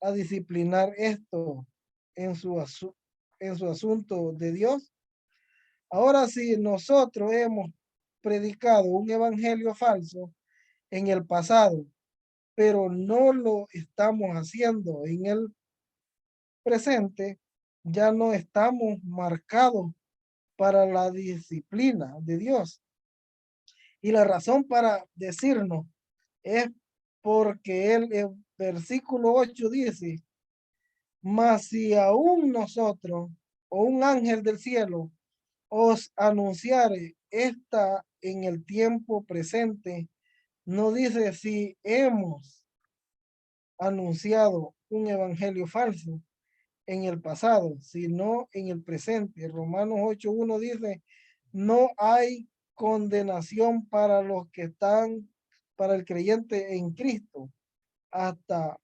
a disciplinar esto en su, en su asunto de Dios? Ahora, si nosotros hemos predicado un evangelio falso en el pasado, pero no lo estamos haciendo en el presente, ya no estamos marcados para la disciplina de Dios. Y la razón para decirnos es porque el versículo 8 dice, mas si aún nosotros o un ángel del cielo os anunciare esta en el tiempo presente, no dice si hemos anunciado un evangelio falso en el pasado, sino en el presente. Romanos 8:1 dice, no hay condenación para los que están, para el creyente en Cristo. Hasta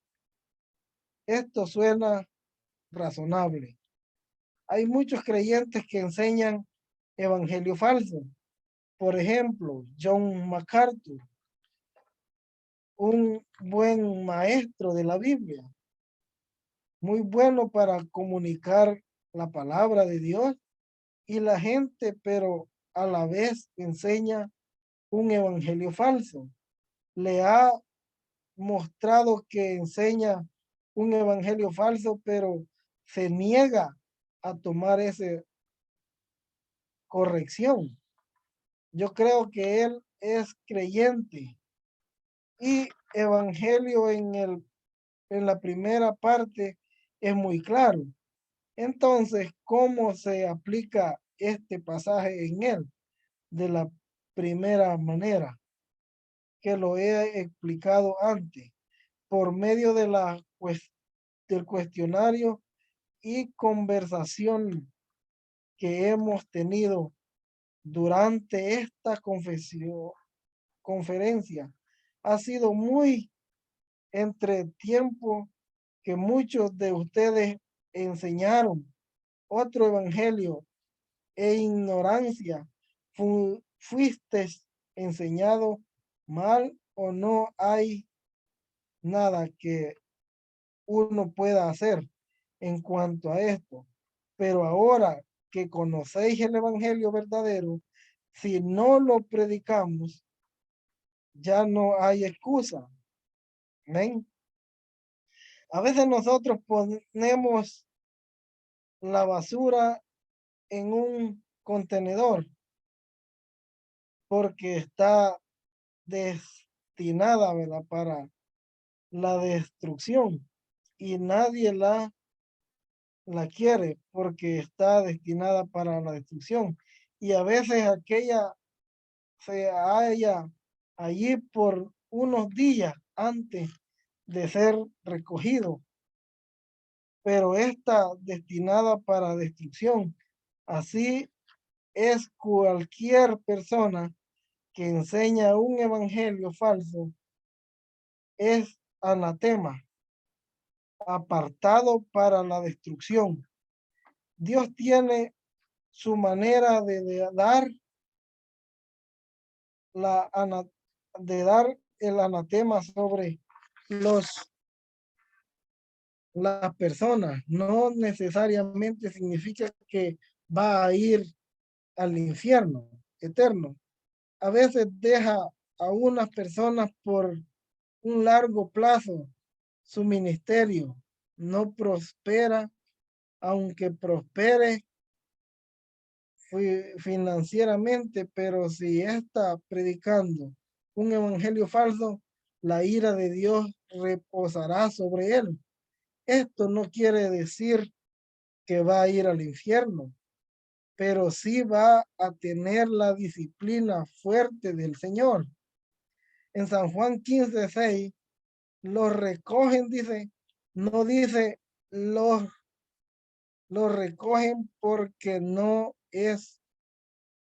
esto suena razonable. Hay muchos creyentes que enseñan evangelio falso. Por ejemplo, John MacArthur, un buen maestro de la Biblia, muy bueno para comunicar la palabra de Dios y la gente, pero a la vez enseña un evangelio falso. Le ha mostrado que enseña un evangelio falso, pero se niega a tomar esa corrección. Yo creo que él es creyente y evangelio en la primera parte es muy claro. Entonces, ¿cómo se aplica este pasaje en él? De la primera manera que lo he explicado antes, por medio de del cuestionario y conversación que hemos tenido durante esta conferencia. Ha sido muy entre tiempo que muchos de ustedes enseñaron otro evangelio e ignorancia. Fuiste enseñado mal o no hay nada que uno pueda hacer en cuanto a esto. Pero ahora que conocéis el evangelio verdadero, si no lo predicamos, ya no hay excusa. Amén. A veces nosotros ponemos la basura en un contenedor porque está destinada, ¿verdad?, para la destrucción y nadie la quiere porque está destinada para la destrucción. Y a veces aquella se halla allí por unos días antes de ser recogido, pero está destinada para destrucción. Así es cualquier persona que enseña un evangelio falso, es anatema, apartado para la destrucción. Dios tiene su manera de dar de dar el anatema sobre los las personas. No necesariamente significa que va a ir al infierno eterno. A veces deja a unas personas por un largo plazo su ministerio. No prospera, aunque prospere financieramente, pero si está predicando un evangelio falso, la ira de Dios reposará sobre él. Esto no quiere decir que va a ir al infierno, pero sí va a tener la disciplina fuerte del Señor. En San Juan 15:6, los recogen, dice, no dice los recogen porque no es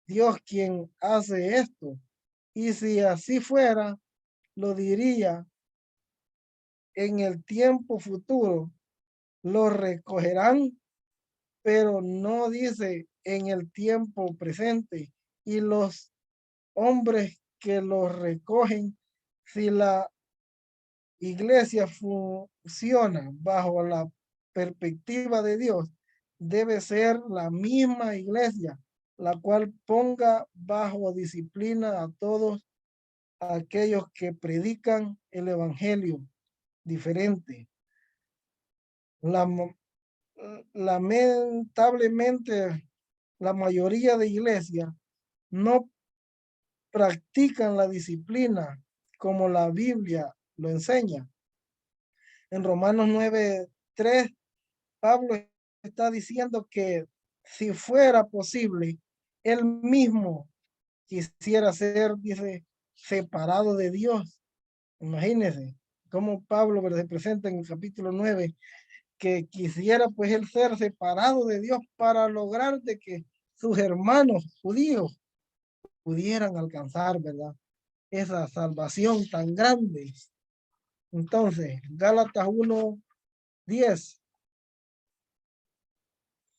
Dios quien hace esto. Y si así fuera, lo diría en el tiempo futuro, lo recogerán, pero no dice en el tiempo presente. Y los hombres que los recogen, si la iglesia funciona bajo la perspectiva de Dios, debe ser la misma iglesia la cual ponga bajo disciplina a todos aquellos que predican el evangelio diferente. Lamentablemente, la mayoría de iglesias no practican la disciplina como la Biblia lo enseña. En Romanos 9:3, Pablo está diciendo que si fuera posible, él mismo quisiera ser, dice, separado de Dios. Imagínense cómo Pablo se presenta en el capítulo 9, que quisiera pues él ser separado de Dios para lograr de que sus hermanos judíos pudieran alcanzar, ¿verdad? Esa salvación tan grande. Entonces, Gálatas 1:10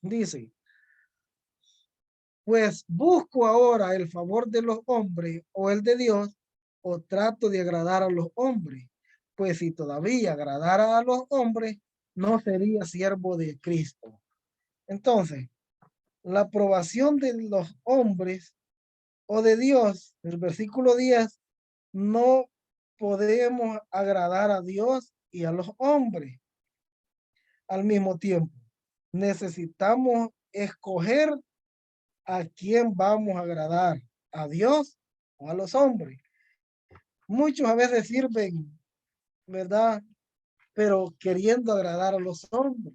dice, pues busco ahora el favor de los hombres o el de Dios, o trato de agradar a los hombres. Pues si todavía agradara a los hombres, no sería siervo de Cristo. Entonces, la aprobación de los hombres o de Dios, el versículo 10, no podemos agradar a Dios y a los hombres al mismo tiempo. Necesitamos escoger a quién vamos a agradar, a Dios o a los hombres. Muchos a veces sirven, ¿verdad? Pero queriendo agradar a los hombres.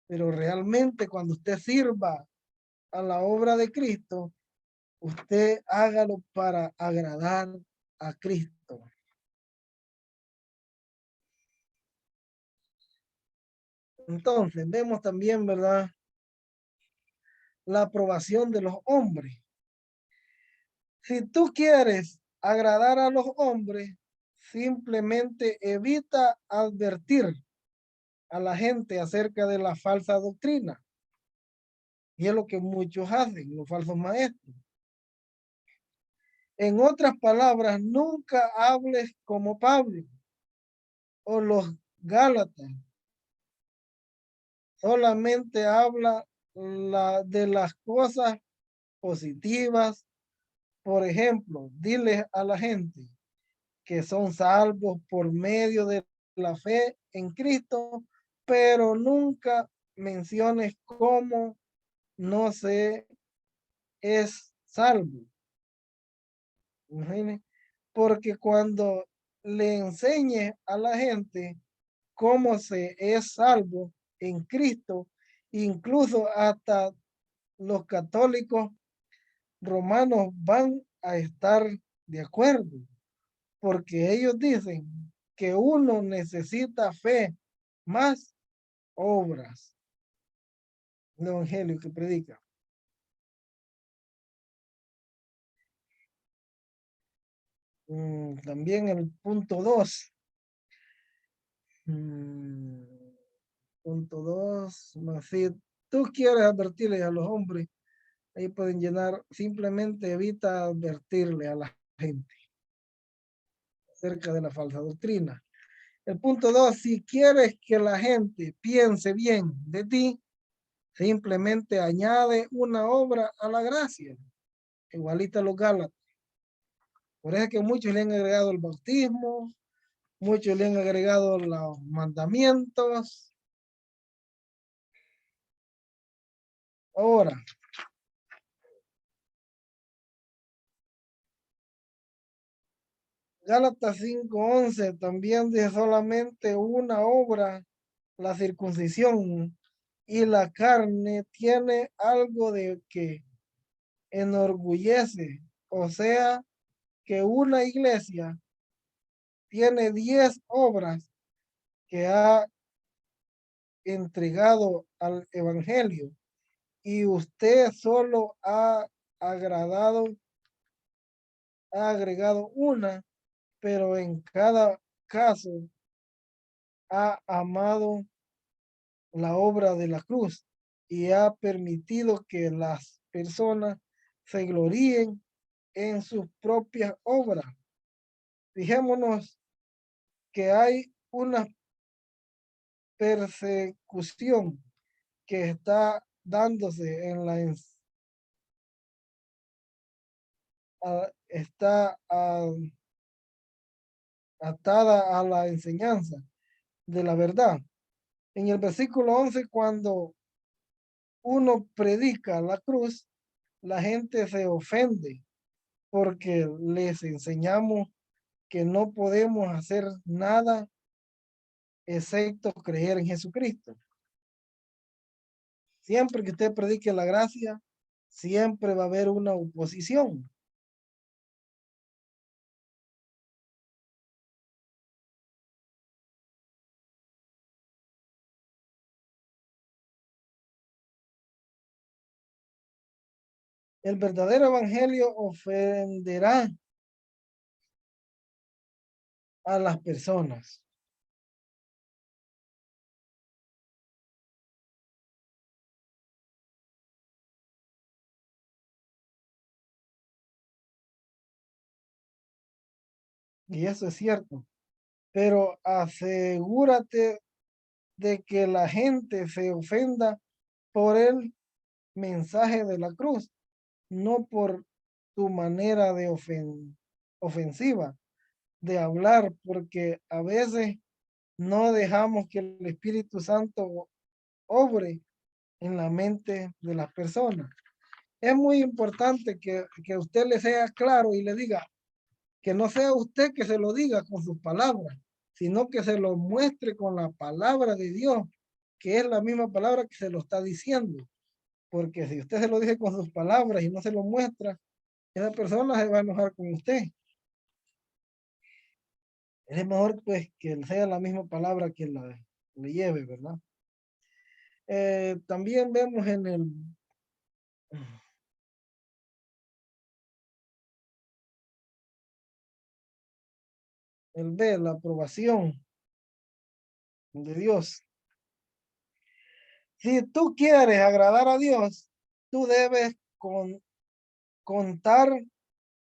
Pero realmente cuando usted sirva a la obra de Cristo, usted hágalo para agradar a Cristo. Entonces, vemos también, ¿verdad? La aprobación de los hombres. Si tú quieres agradar a los hombres, simplemente evita advertir a la gente acerca de la falsa doctrina. Y es lo que muchos hacen, los falsos maestros. En otras palabras, nunca hables como Pablo o los Gálatas. Solamente habla de las cosas positivas. Por ejemplo, dile a la gente que son salvos por medio de la fe en Cristo, pero nunca menciones cómo no se es salvo. Imagínense. Porque cuando le enseñe a la gente cómo se es salvo en Cristo, incluso hasta los católicos romanos van a estar de acuerdo, porque ellos dicen que uno necesita fe más obras. El evangelio que predica. También el punto 2. Punto 2. Si tú quieres advertirle a los hombres, ahí pueden llenar, simplemente evita advertirle a la gente acerca de la falsa doctrina. El punto 2, si quieres que la gente piense bien de ti, simplemente añade una obra a la gracia, igualita a los Gálatas. Por eso es que muchos le han agregado el bautismo, muchos le han agregado los mandamientos. Ahora, Gálatas 5:11 también dice solamente una obra, la circuncisión, y la carne tiene algo de que enorgullece, o sea, que una iglesia tiene 10 obras que ha entregado al evangelio y usted solo ha agregado una, pero en cada caso ha amado la obra de la cruz y ha permitido que las personas se gloríen en sus propias obras. Fijémonos que hay una persecución que está dándose está atada a la enseñanza de la verdad. En el versículo 11, cuando uno predica la cruz, la gente se ofende porque les enseñamos que no podemos hacer nada excepto creer en Jesucristo. Siempre que usted predique la gracia, siempre va a haber una oposición. El verdadero evangelio ofenderá a las personas. Y eso es cierto. Pero asegúrate de que la gente se ofenda por el mensaje de la cruz, no por tu manera de ofensiva de hablar, porque a veces no dejamos que el Espíritu Santo obre en la mente de las personas. Es muy importante que usted le sea claro y le diga, que no sea usted que se lo diga con sus palabras, sino que se lo muestre con la palabra de Dios, que es la misma palabra que se lo está diciendo. Porque si usted se lo dice con sus palabras y no se lo muestra, esa persona se va a enojar con usted. Es mejor pues que sea la misma palabra que le lleve, ¿verdad? También vemos en el B, la aprobación de Dios. Si tú quieres agradar a Dios, tú debes contar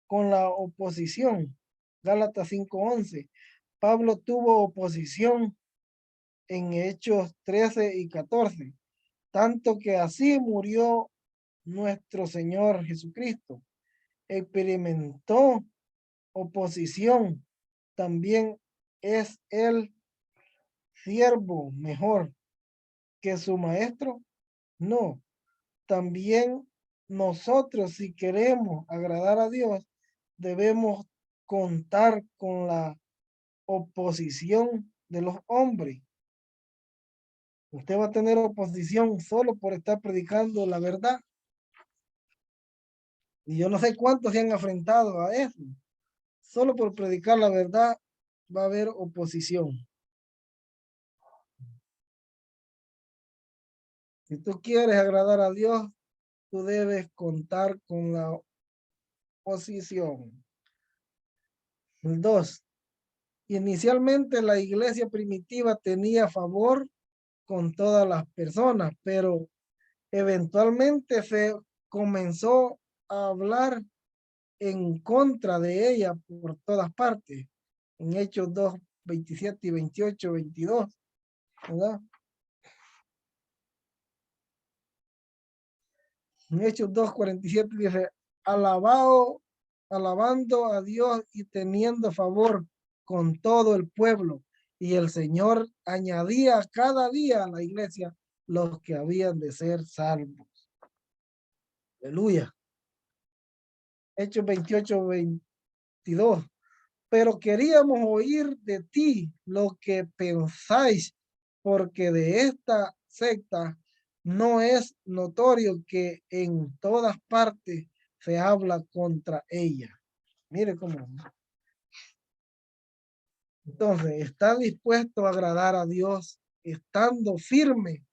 con la oposición. Gálatas 5:11. Pablo tuvo oposición en Hechos 13 y 14, tanto que así murió nuestro Señor Jesucristo. Experimentó oposición. También es el siervo mejor que su maestro. No, también nosotros, si queremos agradar a Dios, debemos contar con la oposición de los hombres. Usted va a tener oposición solo por estar predicando la verdad. Y yo no sé cuántos se han enfrentado a eso. Solo por predicar la verdad va a haber oposición. Si tú quieres agradar a Dios, tú debes contar con la oposición. 2. Inicialmente la iglesia primitiva tenía favor con todas las personas, pero eventualmente se comenzó a hablar en contra de ella por todas partes. En Hechos 2, 27 y 28, 22, ¿verdad? En Hechos 2, 47 dice, alabando a Dios y teniendo favor con todo el pueblo. Y el Señor añadía cada día a la iglesia los que habían de ser salvos. Aleluya. Hechos 28, 22. Pero queríamos oír de ti lo que pensáis, porque de esta secta no es notorio que en todas partes se habla contra ella. Mire cómo. Entonces, está dispuesto a agradar a Dios, estando firme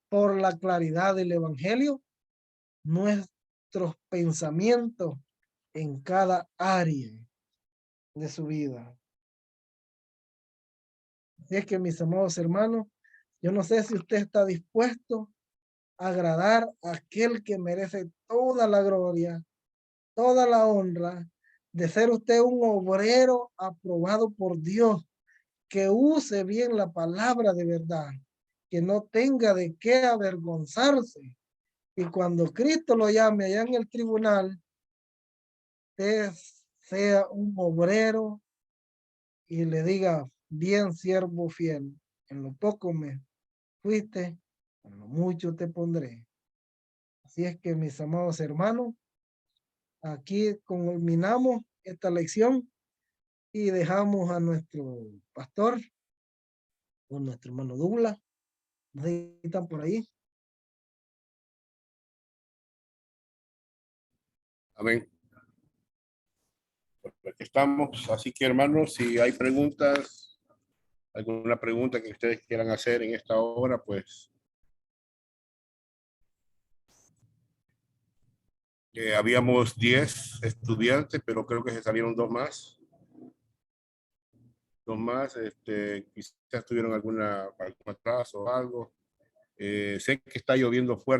por la claridad del Evangelio, nuestros pensamientos en cada área de su vida. Así es que, mis amados hermanos, yo no sé si usted está dispuesto a agradar a aquel que merece toda la gloria, toda la honra, de ser usted un obrero aprobado por Dios, que use bien la palabra de verdad, que no tenga de qué avergonzarse. Y cuando Cristo lo llame allá en el tribunal, usted sea un obrero y le diga, bien siervo fiel, en lo poco me fuiste, en lo mucho te pondré. Así es que mis amados hermanos, aquí culminamos esta lección y dejamos a nuestro pastor o nuestro hermano Douglas. ¿No sé si están por ahí? Amén. Pues aquí estamos. Así que, hermanos, si hay preguntas, alguna pregunta que ustedes quieran hacer en esta hora, pues habíamos 10 estudiantes, pero creo que se salieron dos más. Dos más, quizás tuvieron algún atraso o algo. Sé que está lloviendo fuerte.